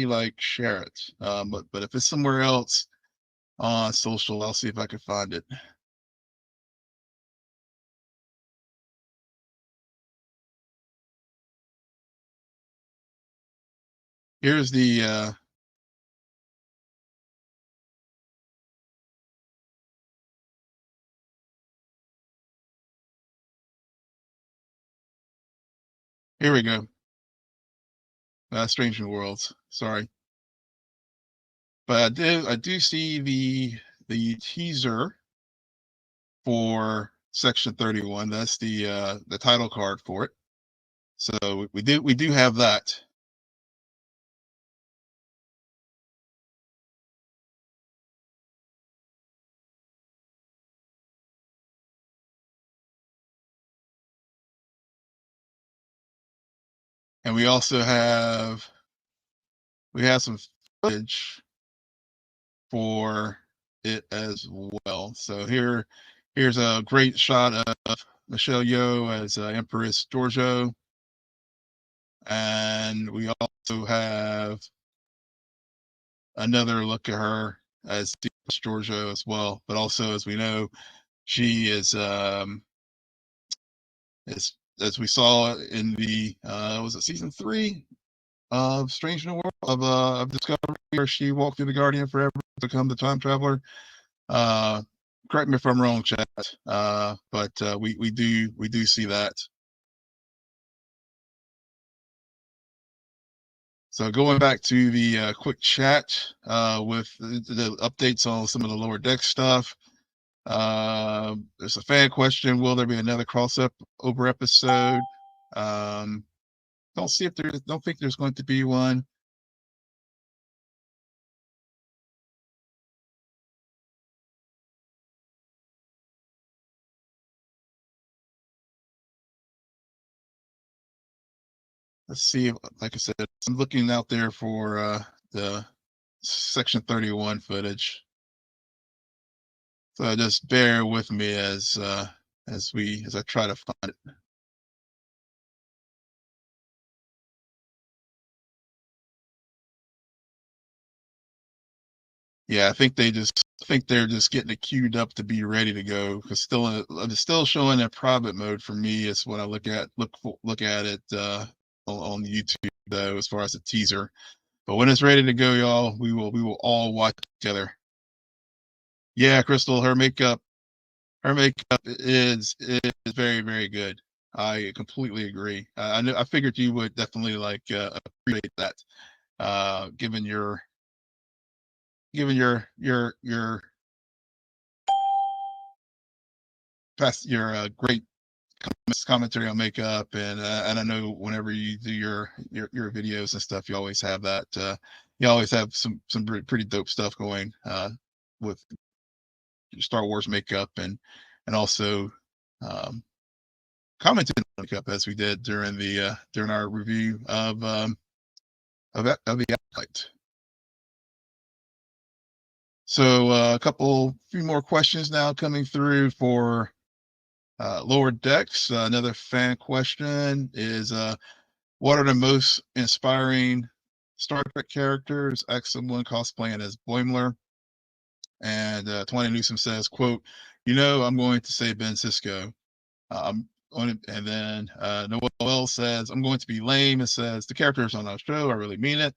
like share it. But if it's somewhere else on social, I'll see if I can find it. Here's the Here we go. Strange New Worlds. Sorry, but I do see the teaser for Section 31. That's the title card for it. So we do have that. And we also have some footage for it as well. So here's a great shot of Michelle Yeoh as Empress Giorgio, and we also have another look at her as Empress Giorgio as well. But also, as we know, she is as we saw in the was it season 3 of Strange New World of Discovery, where she walked through the Guardian Forever to become the time traveler. Correct me if I'm wrong, chat. But we do see that. So going back to the quick chat with the updates on some of the lower deck stuff. There's a fan question: will there be another crossover episode? Don't think there's going to be one. Let's see. Like I said, I'm looking out there for the Section 31 footage. So just bear with me as I try to find it. Yeah, I think they're just getting it queued up to be ready to go. Because it's still showing in private mode for me. Is when I look at it on YouTube though, as far as the teaser. But when it's ready to go, y'all, we will all watch together. Yeah, Crystal, her makeup is very, very good. I completely agree. I figured you would definitely appreciate that, given your past your great commentary on makeup, and I know whenever you do your videos and stuff, you always have that. You always have some pretty dope stuff going with Star Wars makeup and also commenting on makeup, as we did during our review of the Acolyte. So a few more questions now coming through for Lower Decks. Another fan question is, what are the most inspiring Star Trek characters? Ask someone cosplaying as Boimler. And Twine Newsom says, quote, I'm going to say Ben Sisko. And then Noel says, I'm going to be lame. It says, the characters on our show, I really mean it.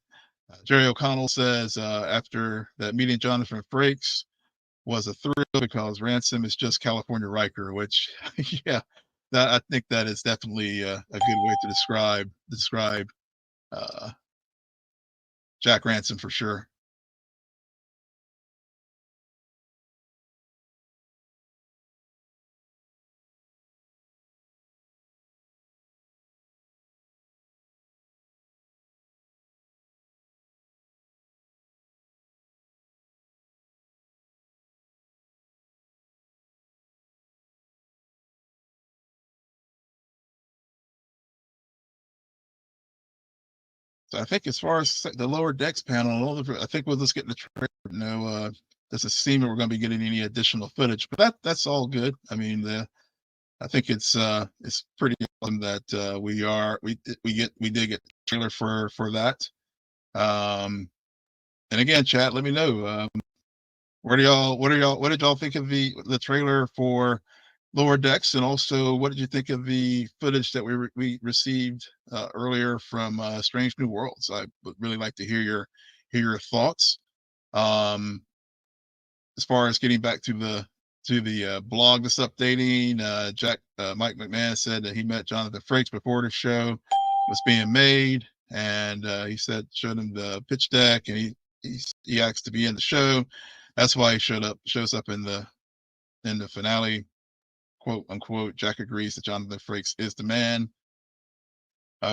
Jerry O'Connell says, after that meeting, Jonathan Frakes was a thrill because Ransom is just California Riker, which, yeah, I think that is definitely a good way to describe Jack Ransom for sure. So I think as far as the Lower Decks panel, I think we'll just get in the trailer. Doesn't seem that we're going to be getting any additional footage, but that's all good. I mean, I think it's pretty awesome that we did get a trailer for that. And again, chat, let me know what did y'all think of the trailer for Lower Decks, and also what did you think of the footage that we received earlier from Strange New Worlds? I would really like to hear your thoughts. As far as getting back to the blog that's updating, Mike McMahon said that he met Jonathan Frakes before the show. was being made, and he showed him the pitch deck, and he asked to be in the show. That's why he shows up in the finale, quote unquote. Jack agrees that Jonathan Frakes is the man.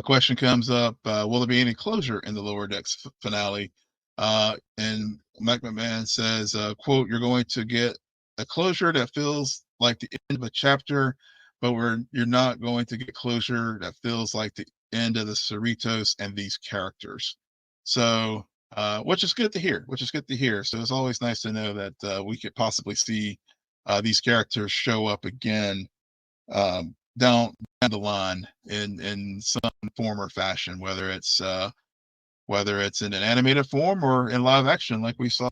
Question comes up: will there be any closure in the Lower Decks finale? And Mike McMahon says, "quote You're going to get a closure that feels like the end of a chapter, but you're not going to get closure that feels like the end of the Cerritos and these characters." So, which is good to hear. So it's always nice to know that we could possibly see these characters show up again down the line in some form or fashion, whether it's in an animated form or in live action, like we saw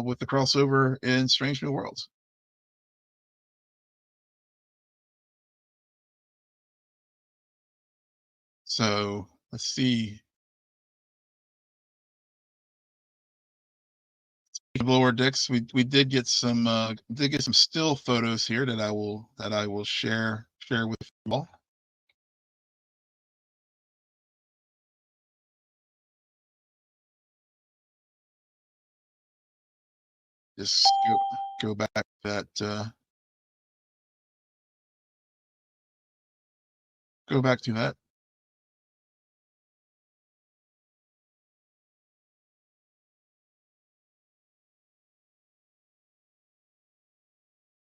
with the crossover in Strange New Worlds. So let's see. Lower Decks, we did get some still photos here that I will share with you all. Just go back to that. Go back to that.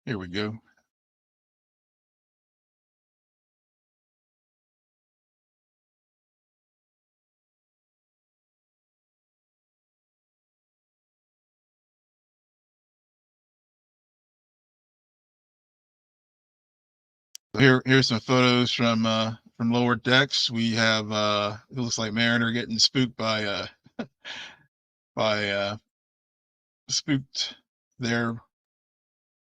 Here we go. Here's some photos from Lower Decks. We have it looks like Mariner getting spooked by spooked there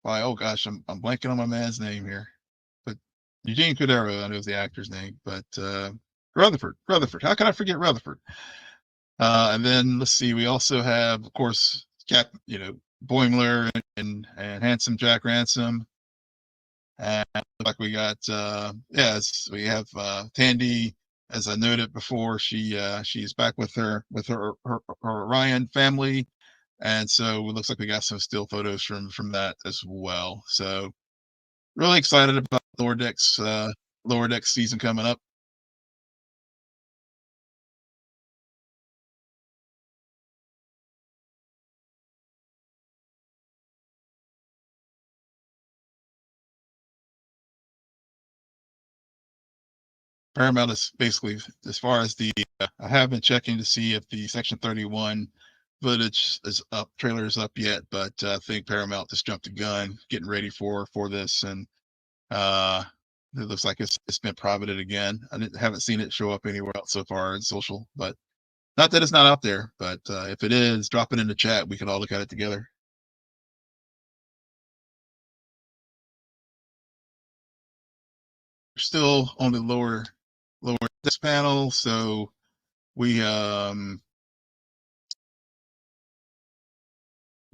by, oh gosh, I'm blanking on my man's name here, but Eugene Cordero, I know is the actor's name, but Rutherford. How can I forget Rutherford? And then let's see, we also have, of course, Boimler and handsome Jack Ransom. And like we got, we have Tandy, as I noted before, she's back with her Orion family, and so it looks like we got some still photos from that as well. So really excited about Lower Decks season coming up. Paramount is basically, as far as the I have been checking to see if the Section 31 footage is up, trailer is up yet, but I think Paramount just jumped the gun, getting ready for this, and it looks like it's been profited again. I haven't seen it show up anywhere else so far in social, but not that it's not out there. But if it is, drop it in the chat. We can all look at it together. Still on the lower this panel, so we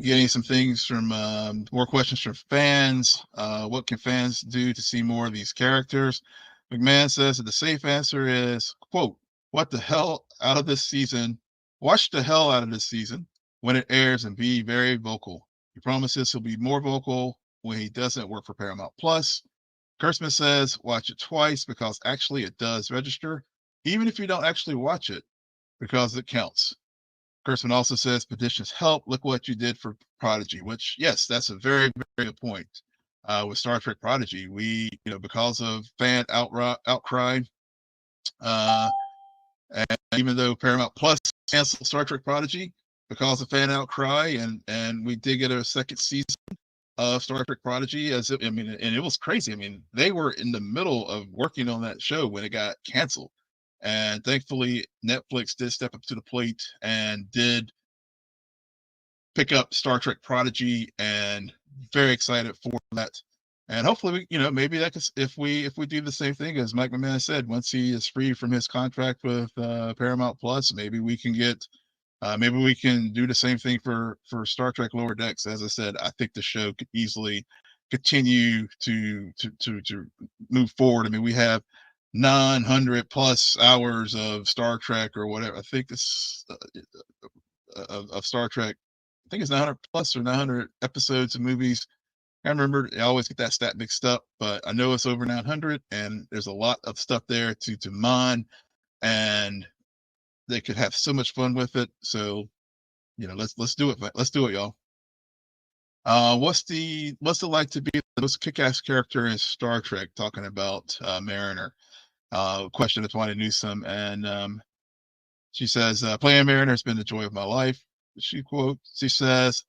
getting some things from more questions from fans. What can fans do to see more of these characters? McMahon says that the safe answer is, quote, what the hell out of this season? Watch the hell out of this season when it airs and be very vocal. He promises he'll be more vocal when he doesn't work for Paramount Plus. Kurtzman says, watch it twice because actually it does register, even if you don't actually watch it, because it counts. Kurtzman also says petitions help. Look what you did for Prodigy, which, yes, that's a very, very good point. With Star Trek Prodigy, we, because of fan outcry, and even though Paramount Plus canceled Star Trek Prodigy because of fan outcry, and we did get a second season of Star Trek Prodigy, and it was crazy. I mean, they were in the middle of working on that show when it got canceled. And thankfully, Netflix did step up to the plate and did pick up Star Trek Prodigy, and very excited for that. And hopefully, maybe that could, if we do the same thing as Mike McMahon said, once he is free from his contract with Paramount Plus, maybe we can do the same thing for Star Trek Lower Decks. As I said, I think the show could easily continue to move forward. I mean, we have 900 plus hours of Star Trek or whatever. I think it's of Star Trek. I think it's 900 plus or 900 episodes of movies. I remember I always get that stat mixed up, but I know it's over 900, and there's a lot of stuff there to mine, and they could have so much fun with it. So, let's do it. Let's do it, y'all. What's it like to be the most kick-ass character in Star Trek? Talking about Mariner. Question to Tawny Newsome, and she says, "Playing Mariner has been the joy of my life." She says,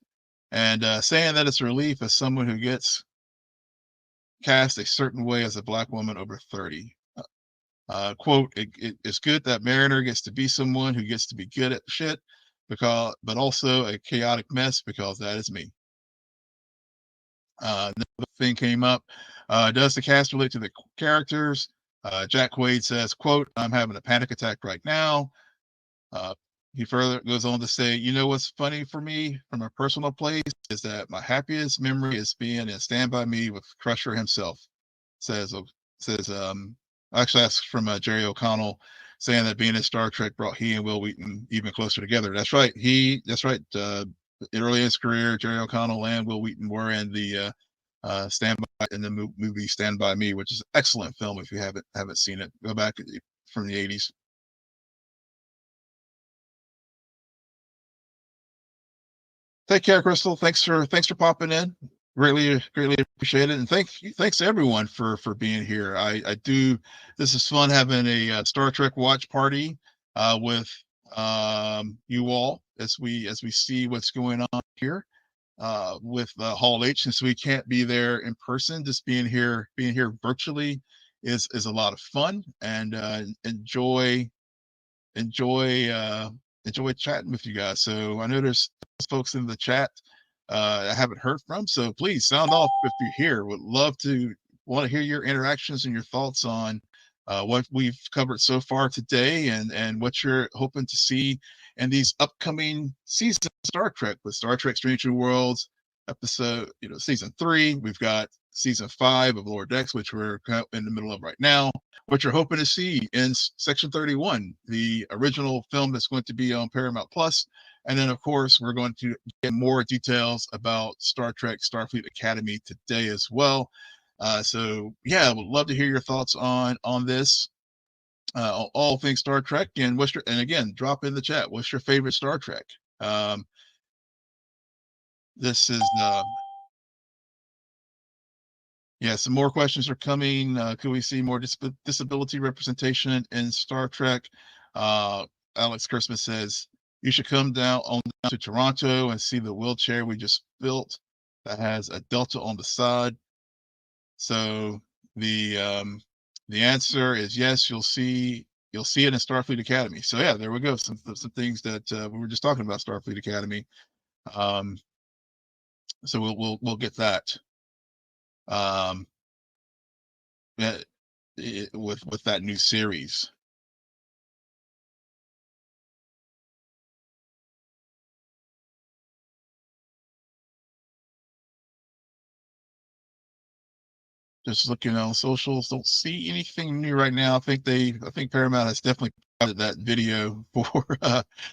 and saying that it's a relief as someone who gets cast a certain way as a black woman over 30. Quote, it's good that Mariner gets to be someone who gets to be good at shit, but also a chaotic mess, because that is me. Another thing came up. Does the cast relate to the characters? Jack Quaid says, quote, "I'm having a panic attack right now." He further goes on to say, what's funny for me from a personal place is that my happiest memory is being in Stand By Me with Crusher himself. Says, actually, that's from Jerry O'Connell, saying that being in Star Trek brought he and Will Wheaton even closer together. That's right. Early in his career, Jerry O'Connell and Will Wheaton were in the movie Stand By Me, which is an excellent film. If you haven't seen it, go back from the 80s. Take care, Crystal. Thanks for popping in. Greatly appreciate it, and thanks to everyone for being here. I do. This is fun having a Star Trek watch party with you all as we see what's going on here with Hall H. Since we can't be there in person, just being here virtually is a lot of fun, and enjoy chatting with you guys. So I know there's folks in the chat I haven't heard from, so please sound off if you're here. Want to hear your interactions and your thoughts on what we've covered so far today, and what you're hoping to see in these upcoming seasons of Star Trek, with Star Trek Strange New Worlds episode, season 3. We've got season 5 of Lower Decks, which we're in the middle of right now. What you're hoping to see in Section 31, the original film that's going to be on Paramount Plus. And then, of course, we're going to get more details about Star Trek Starfleet Academy today as well. So, yeah, I would love to hear your thoughts on this, all things Star Trek. And again, drop in the chat. What's your favorite Star Trek? This is yeah, some more questions are coming. Could we see more disability representation in Star Trek? Alex Kurtzman says, you should come down to Toronto and see the wheelchair we just built that has a delta on the side. So the answer is yes. You'll see it in Starfleet Academy. So yeah, there we go. Some things that we were just talking about Starfleet Academy. So we'll get that. With that new series. Just looking on socials, don't see anything new right now. I think Paramount has definitely provided that video for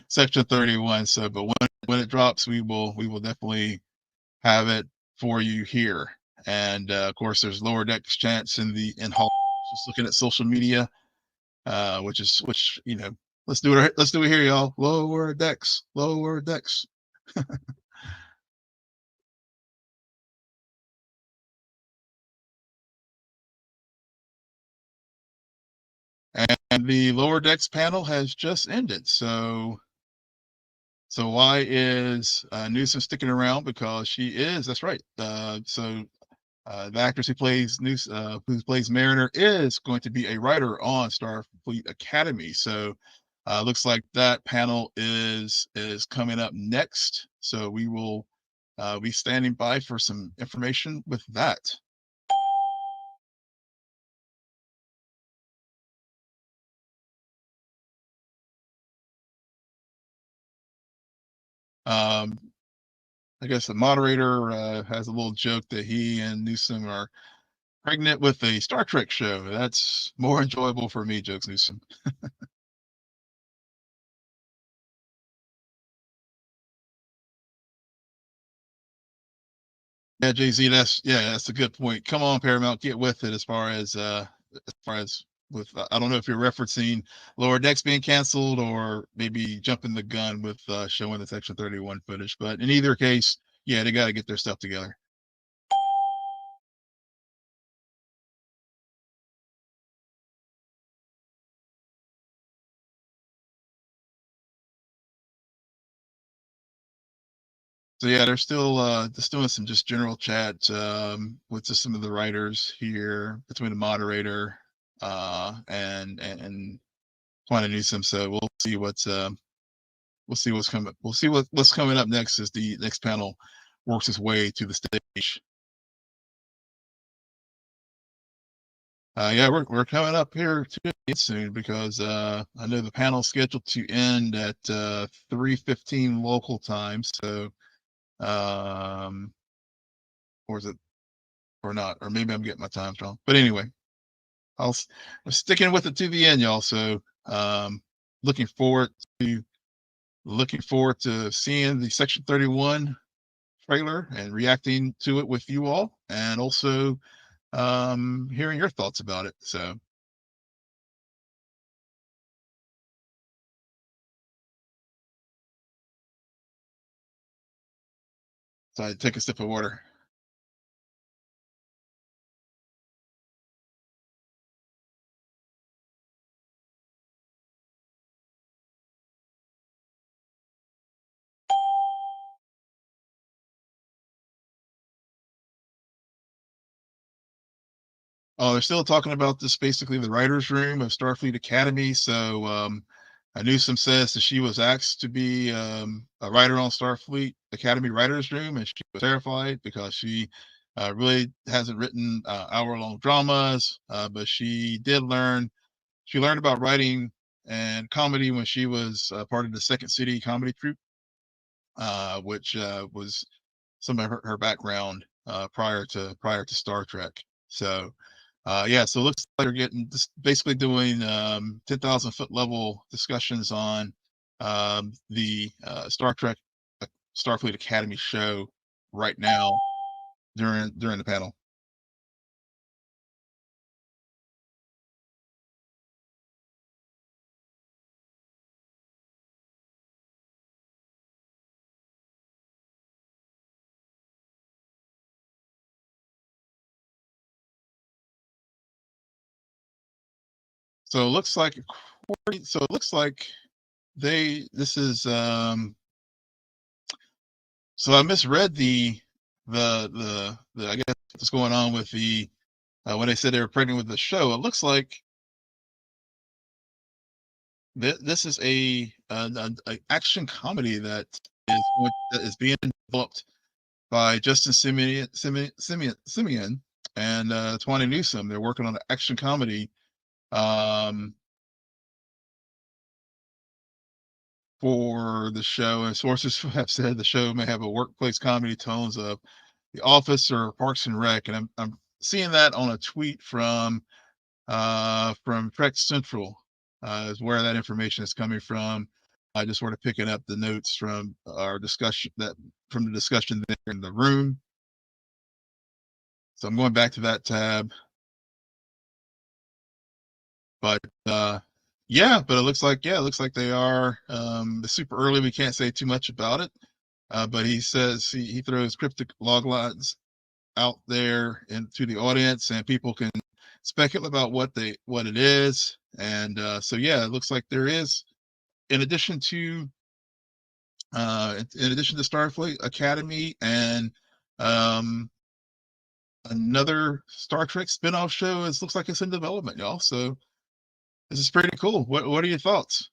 Section 31. So, but when it drops, we will definitely have it for you here. And of course, there's Lower Decks chants in Hall. Just looking at social media, which let's do it here, y'all. Lower Decks. And the Lower Decks panel has just ended. So why is Newsom sticking around? Because she is. That's right. The actress who plays Mariner is going to be a writer on Starfleet Academy. So looks like that panel is coming up next. So we will be standing by for some information with that. I guess the moderator has a little joke that he and Newsom are pregnant with a Star Trek show. That's more enjoyable for me, Jokes Newsom. Yeah, Jay-Z, that's a good point. Come on, Paramount, get with it as far as with I don't know if you're referencing Lower Decks being canceled or maybe jumping the gun with showing the Section 31 footage. But in either case, yeah, they got to get their stuff together. So yeah, they're still just doing some just general chat with just some of the writers here between the moderator and Quantum Newsom. So we'll see what's coming. We'll see what's coming up next as the next panel works its way to the stage. Yeah, we're coming up here to it soon because I know the panel's scheduled to end at 3:15 local time. So, or is it or not? Or maybe I'm getting my times wrong. But anyway, I'm sticking with it to the end, y'all. So, looking forward to seeing the Section 31 trailer and reacting to it with you all, and also hearing your thoughts about it. So I take a sip of water. Oh, they're still talking about this, basically the writer's room of Starfleet Academy. So Newsom says that she was asked to be a writer on Starfleet Academy writer's room, and she was terrified because she really hasn't written hour-long dramas, but she did learn. She learned about writing and comedy when she was part of the Second City comedy troupe, which was some of her background prior to Star Trek. So yeah, so it looks like they're getting basically doing 10,000-foot level discussions on the Star Trek Starfleet Academy show right now during the panel. So it looks like this is so I misread the I guess what's going on with the when they said they were pregnant with the show. It looks like this is a action comedy that is being developed by Justin Simeon and Tawny Newsom. They're working on an action comedy for the show, and sources have said the show may have a workplace comedy tones of The Office or Parks and Rec. And I'm seeing that on a tweet from Trek Central, is where that information is coming from. I just sort of picking up the notes from our discussion from the discussion there in the room. So I'm going back to that tab. But yeah, but it looks like they are it's super early. We can't say too much about it. But he says he throws cryptic log lines out there into the audience, and people can speculate about what it is. And so yeah, it looks like there is, in addition to Starfleet Academy and another Star Trek spinoff show, it looks like it's in development, y'all. So this is pretty cool. What are your thoughts?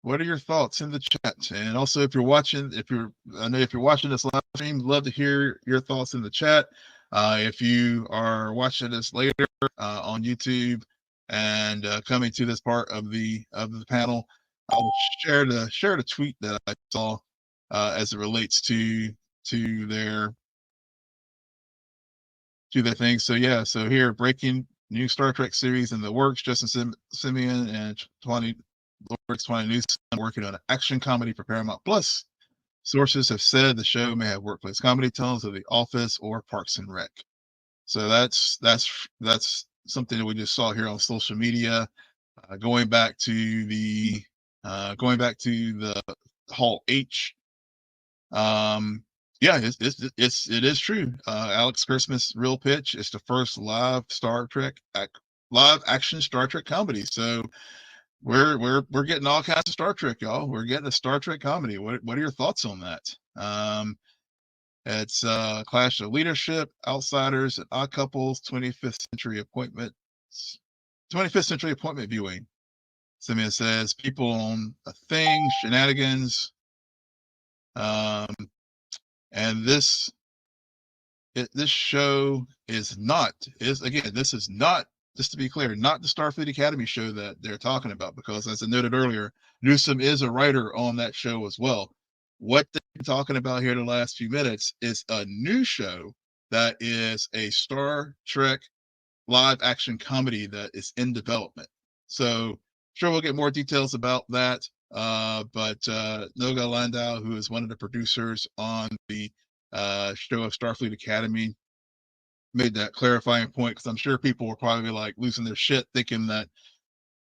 What are your thoughts in the chat? And also, if you're watching this live stream, love to hear your thoughts in the chat. If you are watching this later on YouTube and coming to this part of the panel, I'll share the tweet that I saw as it relates to their do their thing. So yeah, so here, breaking new Star Trek series in the works. Justin Simeon and 20 News working on an action comedy for Paramount Plus. Sources have said the show may have workplace comedy tones of The Office or Parks and Rec. So that's something that we just saw here on social media. Going back to the Hall H. Yeah, it is true. Alex Christmas real pitch. It's the first live action Star Trek comedy. So we're getting all kinds of Star Trek, y'all. We're getting a Star Trek comedy. What are your thoughts on that? It's Clash of Leadership, Outsiders, and Odd Couples, 25th Century Appointment viewing. Simeon says people on a thing, shenanigans, and this show is not, just to be clear, not the Starfleet Academy show that they're talking about, because as I noted earlier, Newsom is a writer on that show as well. What they're talking about here in the last few minutes is a new show that is a Star Trek live action comedy that is in development. So sure we'll get more details about that. But Noga Landau, who is one of the producers on the show of Starfleet Academy, made that clarifying point, because I'm sure people were probably like losing their shit thinking that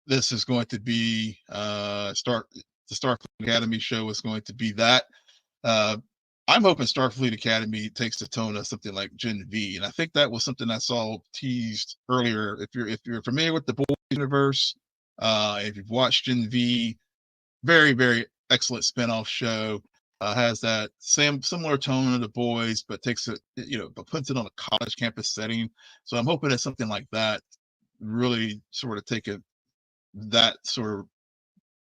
this is going to be the Starfleet Academy show is going to be that. I'm hoping Starfleet Academy takes the tone of something like Gen V, and I think that was something I saw teased earlier. If you're familiar with the Boys universe, if you've watched Gen V, very, very excellent spinoff show. Has that similar tone of the Boys, but takes it, but puts it on a college campus setting. So I'm hoping that something like that really sort of take that sort of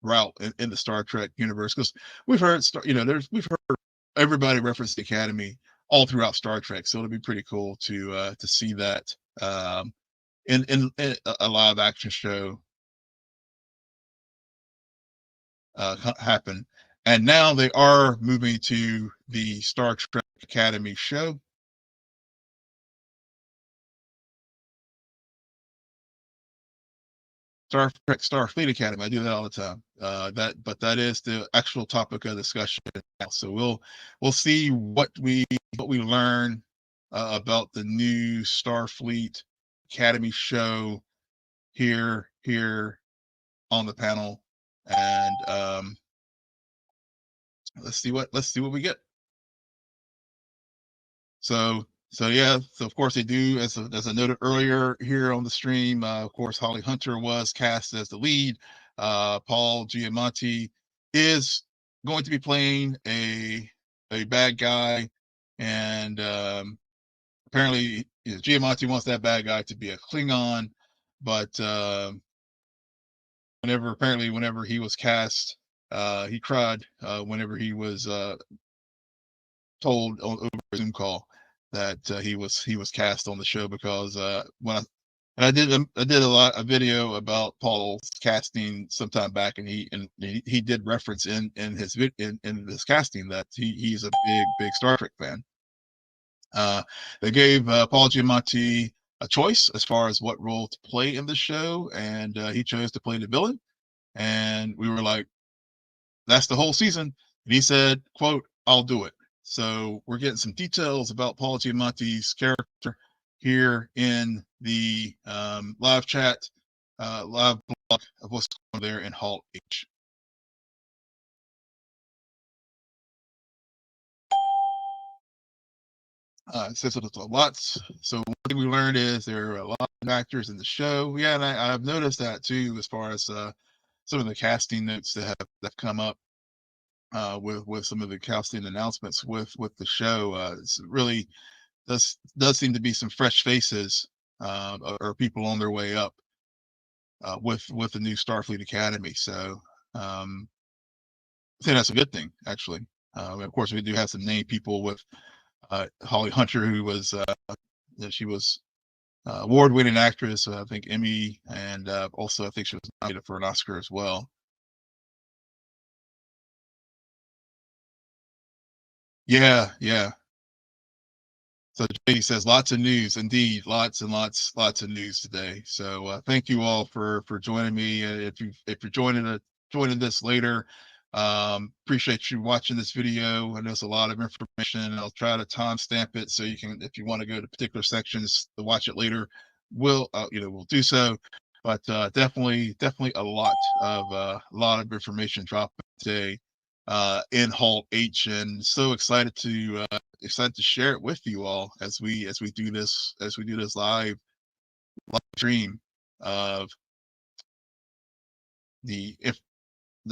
route in the Star Trek universe, because we've heard everybody reference the Academy all throughout Star Trek. So it'll be pretty cool to see that in a live action show happen. And now they are moving to the Star Trek Academy show. Star Trek Starfleet Academy. I do that all the time. But that is the actual topic of discussion now. So we'll see what we learn about the new Starfleet Academy show here on the panel, and let's see what we get. So yeah, so of course they do, as I noted earlier here on the stream, of course Holly Hunter was cast as the lead. Paul Giamatti is going to be playing a bad guy, and apparently Giamatti wants that bad guy to be a Klingon, but whenever he was cast, he cried whenever he was told over a Zoom call that he was cast on the show, because I did a video about Paul's casting sometime back, and he did reference in this casting that he's a big Star Trek fan. They gave Paul Giamatti a choice as far as what role to play in the show, and he chose to play the villain. And we were like, that's the whole season. And he said, quote, "I'll do it." So we're getting some details about Paul Giamatti's character here in the live chat, live blog of what's going on there in Hall H. It says it's a lot. So one thing we learned is there are a lot of actors in the show. Yeah, and I've noticed that too, as far as some of the casting notes that have come up with some of the casting announcements with the show. It's really does seem to be some fresh faces or people on their way up with the new Starfleet Academy. So I think that's a good thing, actually. Of course, we do have some named people with Holly Hunter, who was she was award-winning actress, I think Emmy, and also I think she was nominated for an Oscar as well. Yeah. So JD says lots of news, indeed, lots and lots of news today. So thank you all for joining me. If you're joining this later, appreciate you watching this video. I know it's a lot of information. I'll try to timestamp it so you can, if you want to go to particular sections to watch it later, we'll do so. But definitely a lot of information dropping today in Halt H, and so excited to share it with you all as we do this live stream of the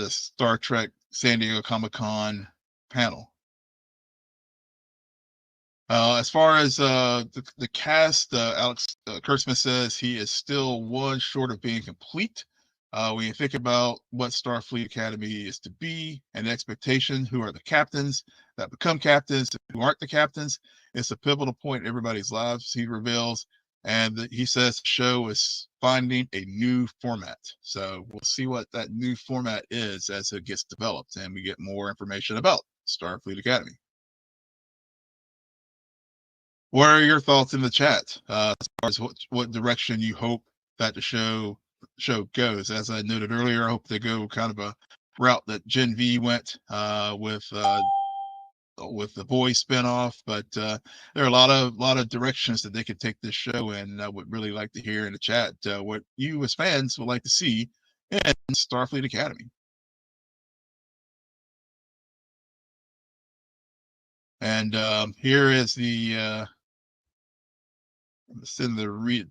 Star Trek San Diego Comic-Con panel. As far as the cast, Alex Kurtzman says he is still one short of being complete. When you think about what Starfleet Academy is to be and expectation, who are the captains that become captains, who aren't the captains, it's a pivotal point in everybody's lives, he reveals. And he says the show is finding a new format. So we'll see what that new format is as it gets developed and we get more information about Starfleet Academy. What are your thoughts in the chat as far as what direction you hope that the show goes? As I noted earlier, I hope they go kind of a route that Gen V went with the boys spinoff, but there are a lot of directions that they could take this show in. I would really like to hear in the chat what you as fans would like to see in Starfleet Academy. And here is the I'm sending the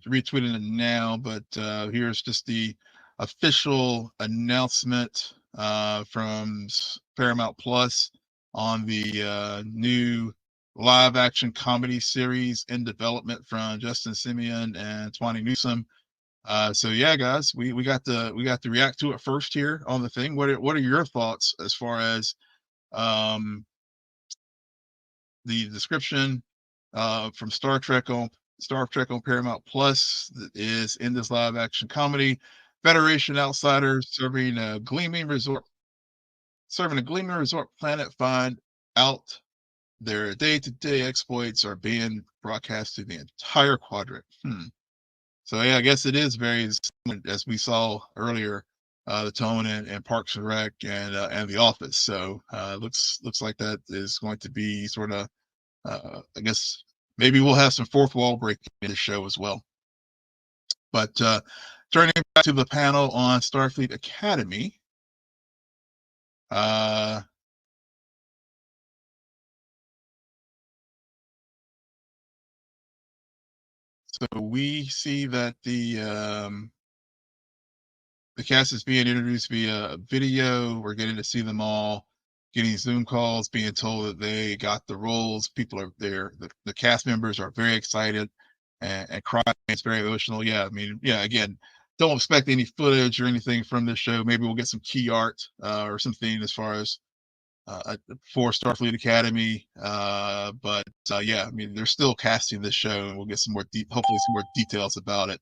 retweeting it now, but here's just the official announcement from Paramount Plus on the new live action comedy series in development from Justin Simeon and Twani Newsome. So yeah, guys, we got to react to it first here on the thing. What are your thoughts as far as the description from Star Trek on Paramount Plus is in this live action comedy? Federation outsiders serving a gleaming resort planet find out their day-to-day exploits are being broadcast to the entire quadrant. So yeah, I guess it is very similar, as we saw earlier, the tone in Parks and Rec and The Office. So looks like that is going to be sort of I guess maybe we'll have some fourth wall breaking in the show as well. But turning back to the panel on Starfleet Academy, so we see that the cast is being introduced via video. We're getting to see them all, getting Zoom calls, being told that they got the roles. People are there. The cast members are very excited and crying. It's very emotional. Yeah, I mean, yeah, again, don't expect any footage or anything from this show. Maybe we'll get some key art or something as far as for Starfleet Academy. But yeah, I mean, they're still casting this show, and we'll get some more hopefully some more details about it.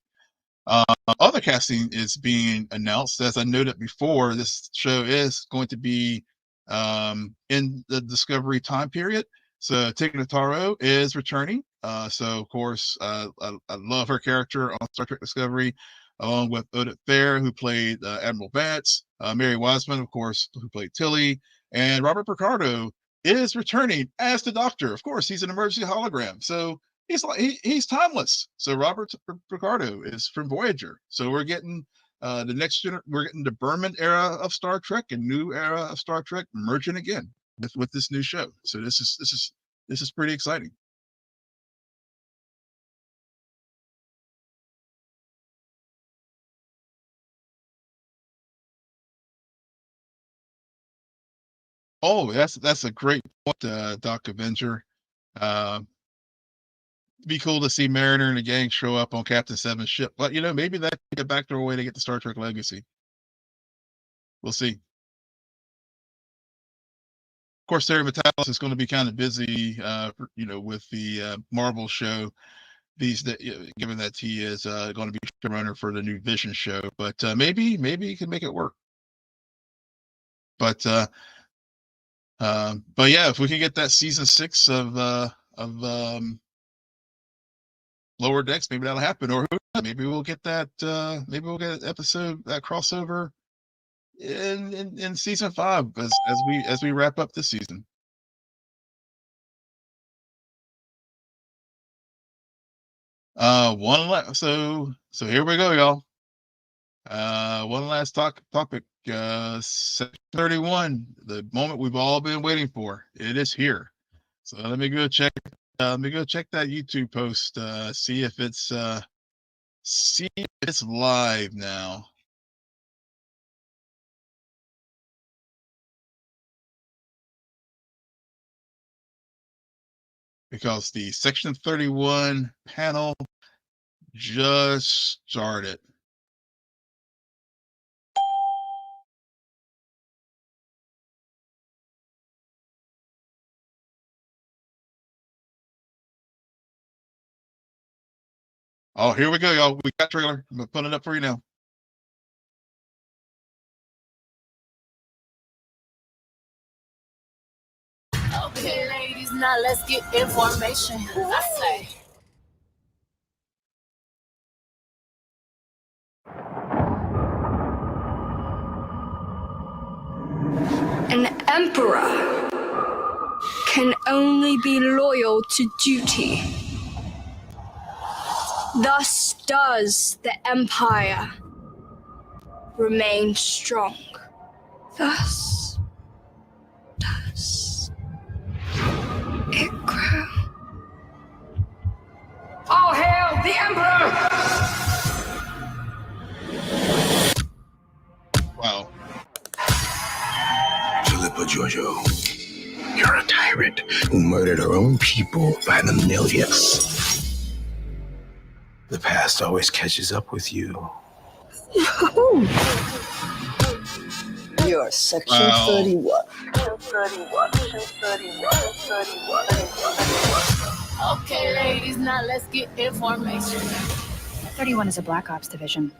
Other casting is being announced. As I noted before, this show is going to be in the Discovery time period. So Tig Notaro is returning. So of course, I love her character on Star Trek Discovery, along with Odette Fair, who played Admiral Vance, Mary Wiseman, of course, who played Tilly, and Robert Picardo is returning as the Doctor. Of course, he's an emergency hologram. So he's timeless. So Robert Picardo is from Voyager. So we're getting we're getting the Berman era of Star Trek and new era of Star Trek merging again with this new show. So this is pretty exciting. Oh, that's a great point, Doc Avenger. Be cool to see Mariner and the gang show up on Captain Seven's ship, but maybe that could be a backdoor way to get the Star Trek Legacy. We'll see. Of course, Terry Matalas is going to be kind of busy, with the Marvel show these days, given that he is going to be showrunner for the new Vision show. But maybe he can make it work. But yeah, if we can get that season 6 of lower decks, maybe that'll happen, or who knows, maybe we'll get that. Maybe we'll get an episode, that crossover in season 5 as we wrap up this season. So here we go, y'all. One last topic. Section 31, the moment we've all been waiting for. It is here. So let me go check. Let me go check that YouTube post. See if it's live now. Because the Section 31 panel just started. Oh, here we go, y'all. We got trailer. I'm gonna put it up for you now. Okay, ladies, now let's get information. I say. An emperor can only be loyal to duty. Thus does the empire remain strong. Thus does it grow. All hail the Emperor! Wow. Philippa Giorgio, you're a tyrant who murdered her own people by the millions. The past always catches up with you. You're section 31. 31. Okay, ladies, now let's get information. 31 is a Black Ops division.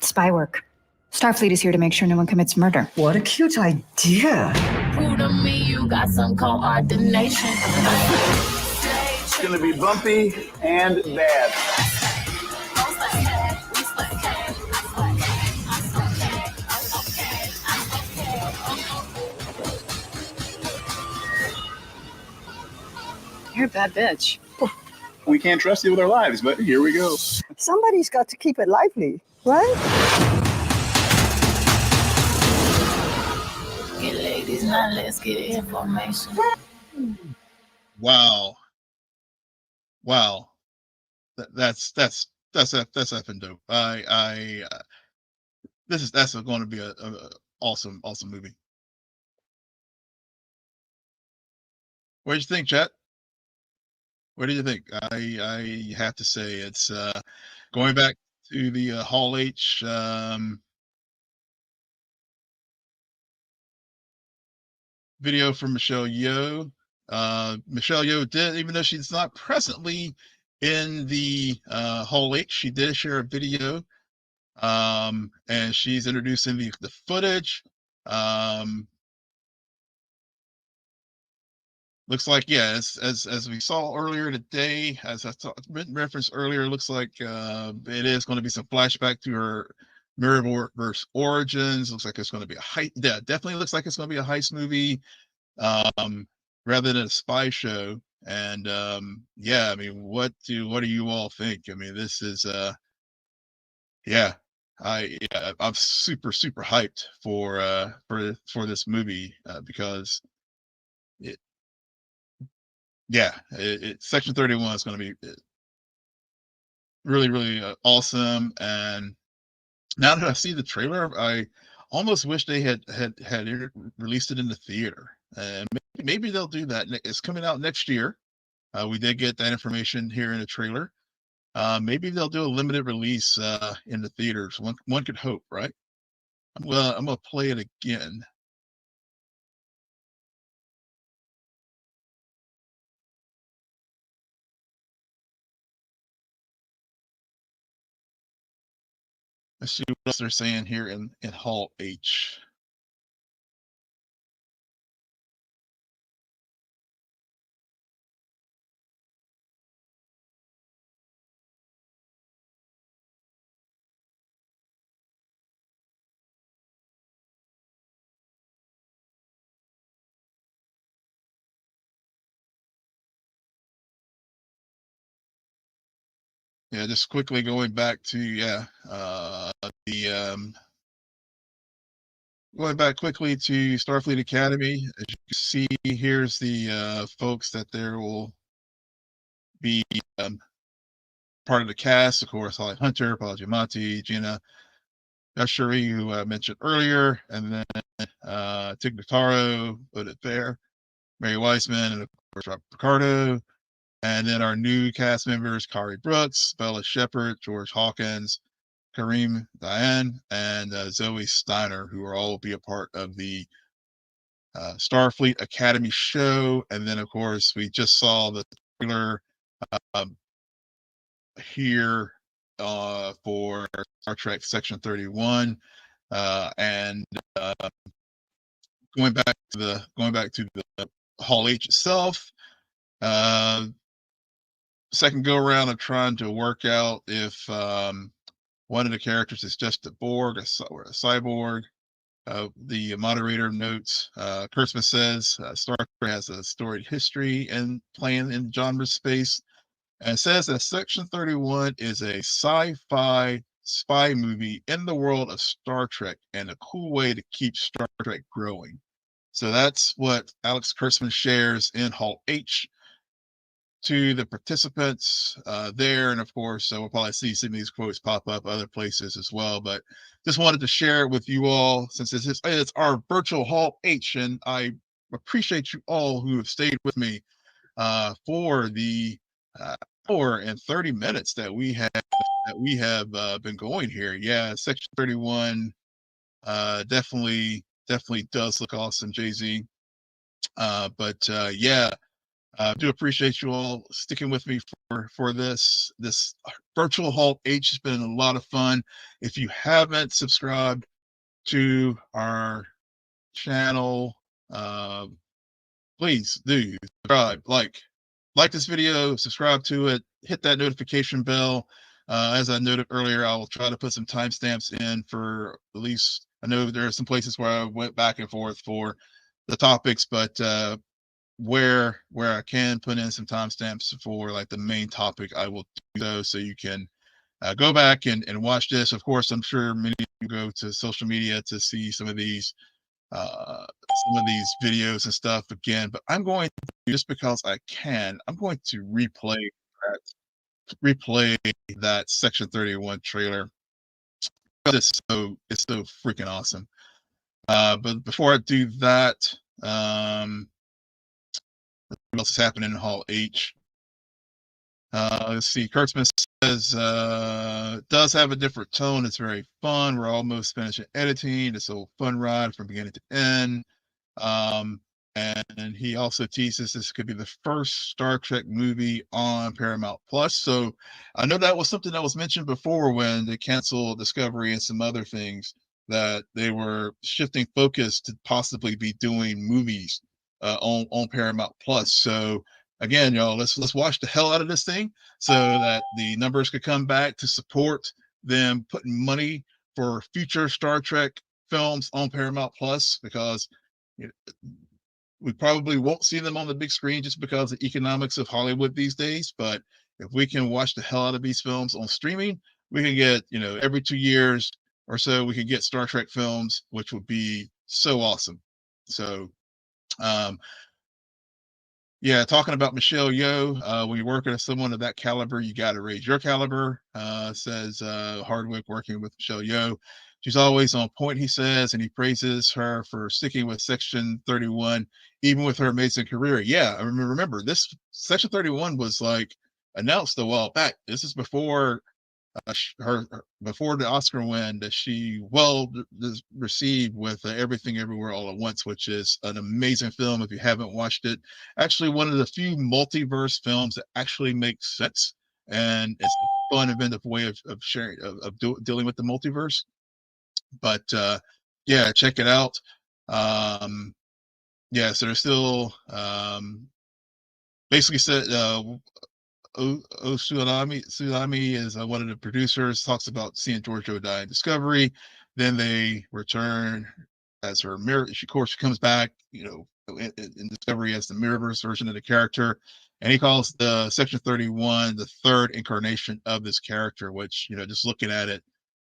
Spy work. Starfleet is here to make sure no one commits murder. What a cute idea. Prove to me you got some coordination. It's gonna be bumpy and bad. You're a bad bitch. We can't trust you with our lives, but here we go. Somebody's got to keep it lively, right? Okay, ladies, now let's get information. Wow. That's effing dope. That's going to be a awesome movie. What did you think, chat? What do you think? I have to say it's going back to the Hall H video from Michelle Yeoh. Michelle Yeoh did, even though she's not presently in the Hall H, she did share a video, and she's introducing the footage. Looks like, yeah, as we saw earlier today, as I referenced earlier, looks like it is going to be some flashback to her Mirrorverse origins. Looks like it's going to be a heist. Yeah, definitely looks like it's going to be a heist movie, rather than a spy show. And yeah, I mean, what do you all think? I mean, this is yeah, I'm super hyped for this movie, because it Section 31 is going to be really awesome. And now that I see the trailer, I almost wish they had released it in the theater. And maybe they'll do that. It's coming out next year. We did get that information here in the trailer. Maybe they'll do a limited release in the theaters. One could hope, right? I'm gonna play it again. Let's see what else they're saying here in Hall H. yeah, just quickly going back to going back quickly to Starfleet Academy. As you can see, here's the folks that there will be part of the cast. Of course, Holly Hunter, Paul Giamatti, Gina Yashari, who I mentioned earlier, and then Tig Notaro, Odette Fair, Mary Weissman, and of course Robert Picardo. And then our new cast members, Kari Brooks, Bella Shepard, George Hawkins, Kareem Diane, and Zoe Steiner, who are all be a part of the Starfleet Academy show. And then, of course, we just saw the trailer here for Star Trek Section 31, and going back to the Hall H itself. Second go around of trying to work out if one of the characters is just a Borg or a cyborg. The moderator notes, Kurtzman says Star Trek has a storied history and playing in genre space, and says that Section 31 is a sci-fi spy movie in the world of Star Trek and a cool way to keep Star Trek growing. So that's what Alex Kurtzman shares in Hall H to the participants there. And of course, we'll probably see some of these quotes pop up other places as well. But just wanted to share it with you all since it's our virtual Hall H. And I appreciate you all who have stayed with me for the hour and 30 minutes that we have been going here. Yeah, Section 31 definitely does look awesome, Jay-Z. But yeah, I do appreciate you all sticking with me for this virtual Hall H. Has been a lot of fun. If you haven't subscribed to our channel, please do subscribe, like this video, subscribe to it, hit that notification bell. As I noted earlier, I will try to put some timestamps in for at least, I know there are some places where I went back and forth for the topics, but where I can put in some timestamps for like the main topic, I will do those so you can go back and watch this. Of course, I'm sure many of you go to social media to see some of these videos and stuff again, but I'm going to, just because I can, I'm going to replay that Section 31 trailer. It's so freaking awesome. But before I do that, what else is happening in Hall H? Let's see. Kurtzman says does have a different tone. It's very fun. We're almost finishing editing. It's a fun ride from beginning to end. And he also teases this could be the first Star Trek movie on Paramount Plus. So I know that was something that was mentioned before when they canceled Discovery and some other things, that they were shifting focus to possibly be doing movies on Paramount Plus. So again, y'all, let's watch the hell out of this thing so that the numbers could come back to support them putting money for future Star Trek films on Paramount Plus, because we probably won't see them on the big screen just because of the economics of Hollywood these days. But if we can watch the hell out of these films on streaming, we can get, every 2 years or so, we can get Star Trek films, which would be so awesome. So, yeah, talking about Michelle Yeoh, when you're working with someone of that caliber, you got to raise your caliber, says Hardwick, working with Michelle Yeoh. She's always on point, he says, and he praises her for sticking with Section 31, even with her amazing career. Yeah, I remember this Section 31 was like announced a while back. This is before before the Oscar win that she received with Everything Everywhere All at Once, which is an amazing film if you haven't watched it. Actually, one of the few multiverse films that actually makes sense, and it's a fun, inventive way of sharing dealing with the multiverse. But yeah, check it out. Yeah, so they're still basically said Tsunami is one of the producers, talks about seeing Giorgio die in Discovery. Then they return as her mirror. She, of course, she comes back, in Discovery as the Mirrorverse version of the character. and he calls the Section 31 the third incarnation of this character, which, you know, just looking at it,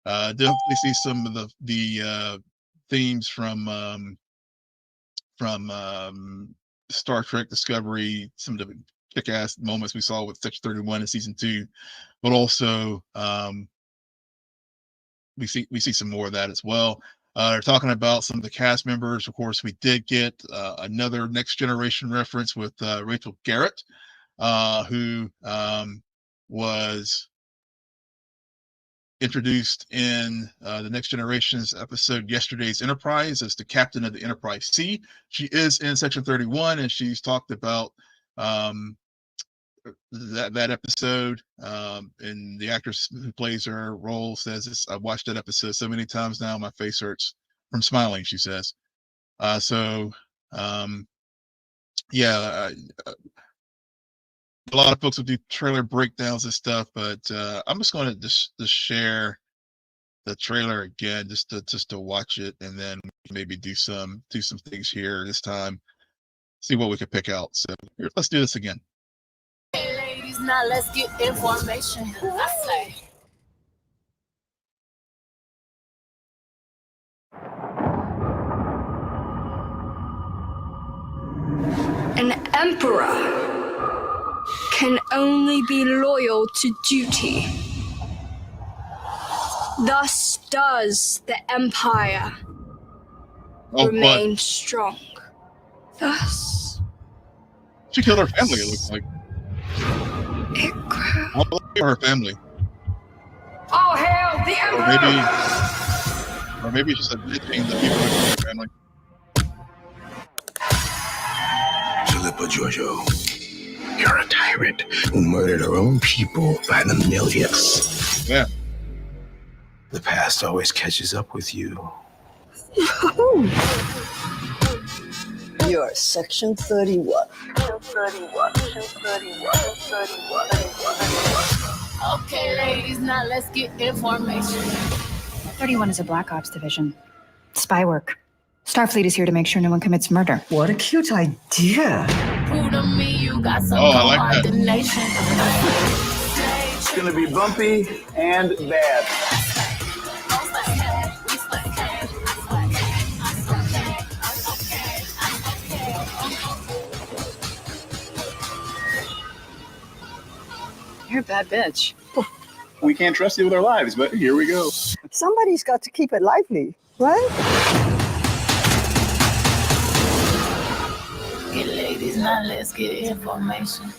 definitely see some of the themes from Star Trek Discovery, some of the kick-ass moments we saw with Section 31 in season 2, but also we see some more of that as well. They're talking about some of the cast members. Of course, we did get another Next Generation reference with Rachel Garrett, who was introduced in the Next Generation's episode Yesterday's Enterprise as the captain of the Enterprise C. She is in Section 31, and she's talked about that episode, and the actress who plays her role says this, I've watched that episode so many times now, my face hurts from smiling, she says. Yeah, a lot of folks will do trailer breakdowns and stuff, but I'm just going to just share the trailer again, just to watch it, and then maybe do some things here this time, see what we can pick out. So here, let's do this again. Hey ladies, now let's get information. I say. An emperor can only be loyal to duty. Thus does the empire remain strong. Thus. She killed her family, it looks like. It grew. All her family. Oh hell, the emperor! Or maybe just admitting the people in her family. Philippa Giorgio, you're a tyrant who murdered her own people by the millions. Yeah. The past always catches up with you. You're Section 31. Okay, ladies, now let's get information. 31 is a Black Ops division. Spy work. Starfleet is here to make sure no one commits murder. What a cute idea. Prove to me you got some I like that. coordination. It's gonna be bumpy and bad. You're a bad bitch. We can't trust you with our lives, but here we go. Somebody's got to keep it lively, right? Okay, ladies, now let's get information.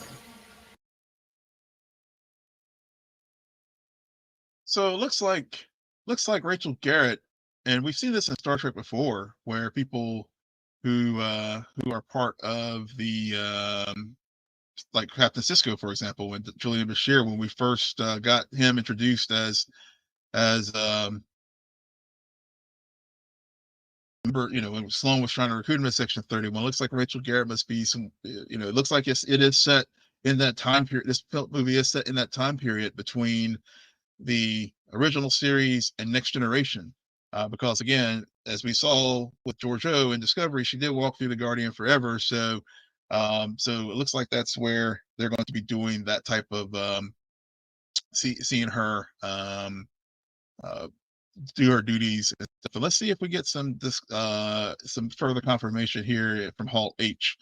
So it looks like Rachel Garrett, and we've seen this in Star Trek before, where people who are part of the like Captain Sisko, for example, when Julian Bashir, when we first got him introduced as remember, you know, when Sloan was trying to recruit him in Section 31, it looks like Rachel Garrett must be some, you know, it looks like it is set in that time period. This movie is set in that time period between the original series and Next Generation, because again, as we saw with Georgiou in Discovery, she did walk through the Guardian Forever. So it looks like that's where they're going to be doing that type of seeing her do her duties. So let's see if we get some further confirmation here from Halt H.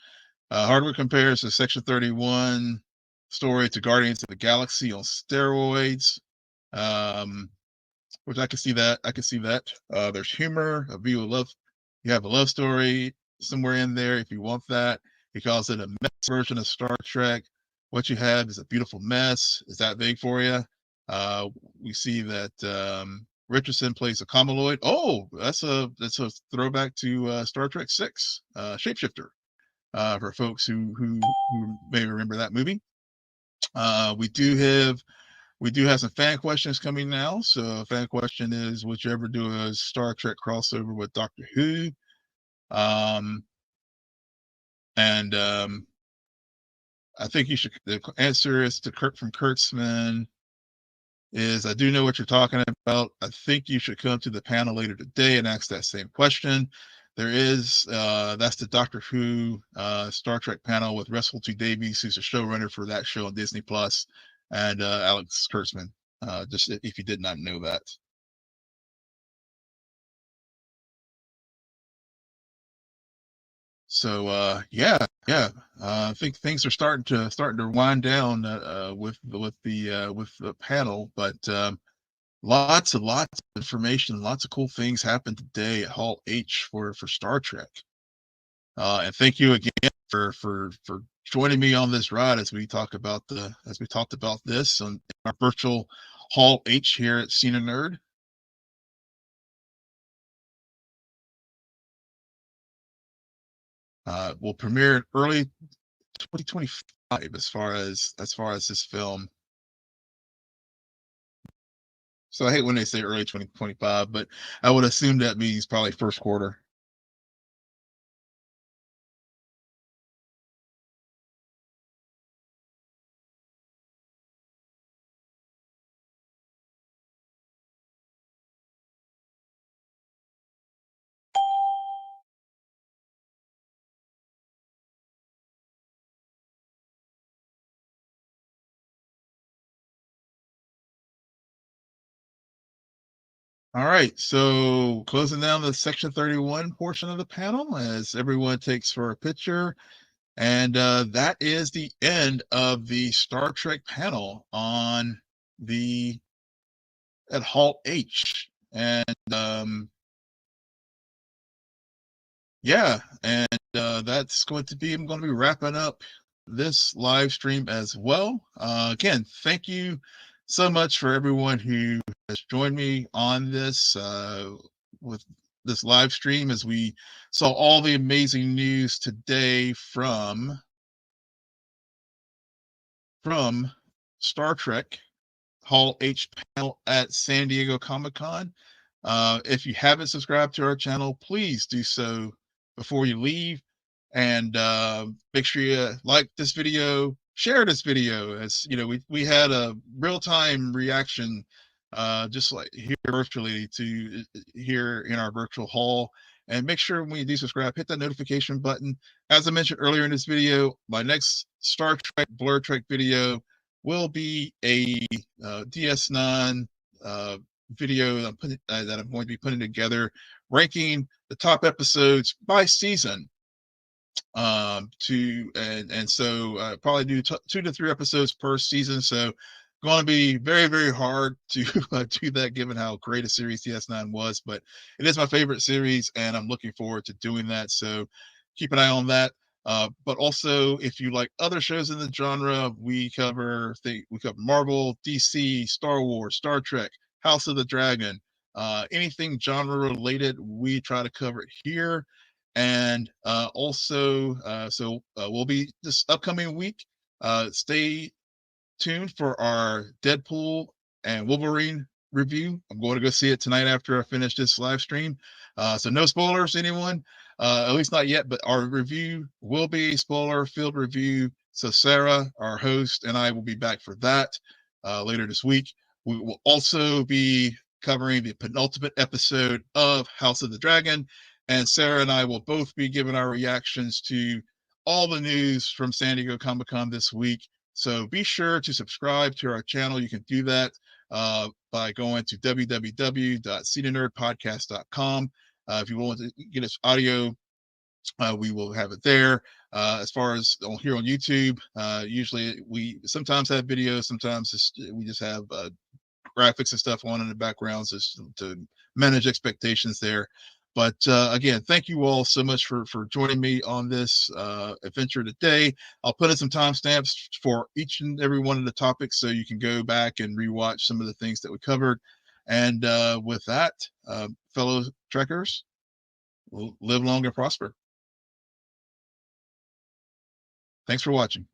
Hardware compares the Section 31 story to Guardians of the Galaxy on steroids, which I can see that. There's humor, a view of love. You have a love story somewhere in there if you want that. He calls it a mess version of Star Trek. What you have is a beautiful mess. Is that big for you? We see that Richardson plays a Comoloid. Oh, that's a throwback to Star Trek 6, Shapeshifter, for folks who may remember that movie. We do have some fan questions coming now. So a fan question is, would you ever do a Star Trek crossover with Doctor Who? I think you should. The answer is from Kurtzman is, I do know what you're talking about. I think you should come to the panel later today and ask that same question. there is that's the Doctor Who Star Trek panel with Russell T Davies, who's a showrunner for that show on Disney Plus, and Alex Kurtzman. Just if you did not know that. So yeah, I think things are starting to wind down with the panel, but lots of information, lots of cool things happened today at Hall H for Star Trek. And thank you again for joining me on this ride as we talked about this on our virtual Hall H here at Cine Nerd. Will premiere in early 2025 as far as this film. So I hate when they say early 2025, but I would assume that means probably first quarter. All right, so closing down the Section 31 portion of the panel as everyone takes for a picture. And that is the end of the Star Trek panel on at Hall H. And yeah, and that's going to be, I'm going to be wrapping up this live stream as well. Again, thank you so much for everyone who has joined me on this with this live stream as we saw all the amazing news today from Star Trek Hall H panel at San Diego Comic-Con. If you haven't subscribed to our channel, please do so before you leave. And make sure you like this video, share this video. As you know, we had a real-time reaction just like here virtually to here in our virtual hall. And make sure when you do subscribe, hit that notification button. As I mentioned earlier in this video, my next Star Trek Blur Trek video will be a DS9 video that I'm going to be putting together, ranking the top episodes by season. So probably do 2 to 3 episodes per season. So going to be very, very hard to do that given how great a series DS9 was, but it is my favorite series and I'm looking forward to doing that. So keep an eye on that. But also, if you like other shows in the genre, we cover Marvel, DC, Star Wars, Star Trek, House of the Dragon, anything genre related, we try to cover it here. And we'll be this upcoming week. Stay tuned for our Deadpool and Wolverine review. I'm going to go see it tonight after I finish this live stream. So no spoilers, anyone. At least not yet, but our review will be a spoiler-filled review. So Sarah, our host, and I will be back for that later this week. We will also be covering the penultimate episode of House of the Dragon, and Sarah and I will both be giving our reactions to all the news from San Diego Comic-Con this week. So be sure to subscribe to our channel. You can do that by going to www.cinenerdpodcast.com. If you want to get us audio, we will have it there. As far as here on YouTube, usually we sometimes have videos, sometimes we just have graphics and stuff on in the backgrounds just to manage expectations there. But again, thank you all so much for joining me on this adventure today. I'll put in some timestamps for each and every one of the topics so you can go back and rewatch some of the things that we covered. And with that, fellow Trekkers, we'll live long and prosper. Thanks for watching.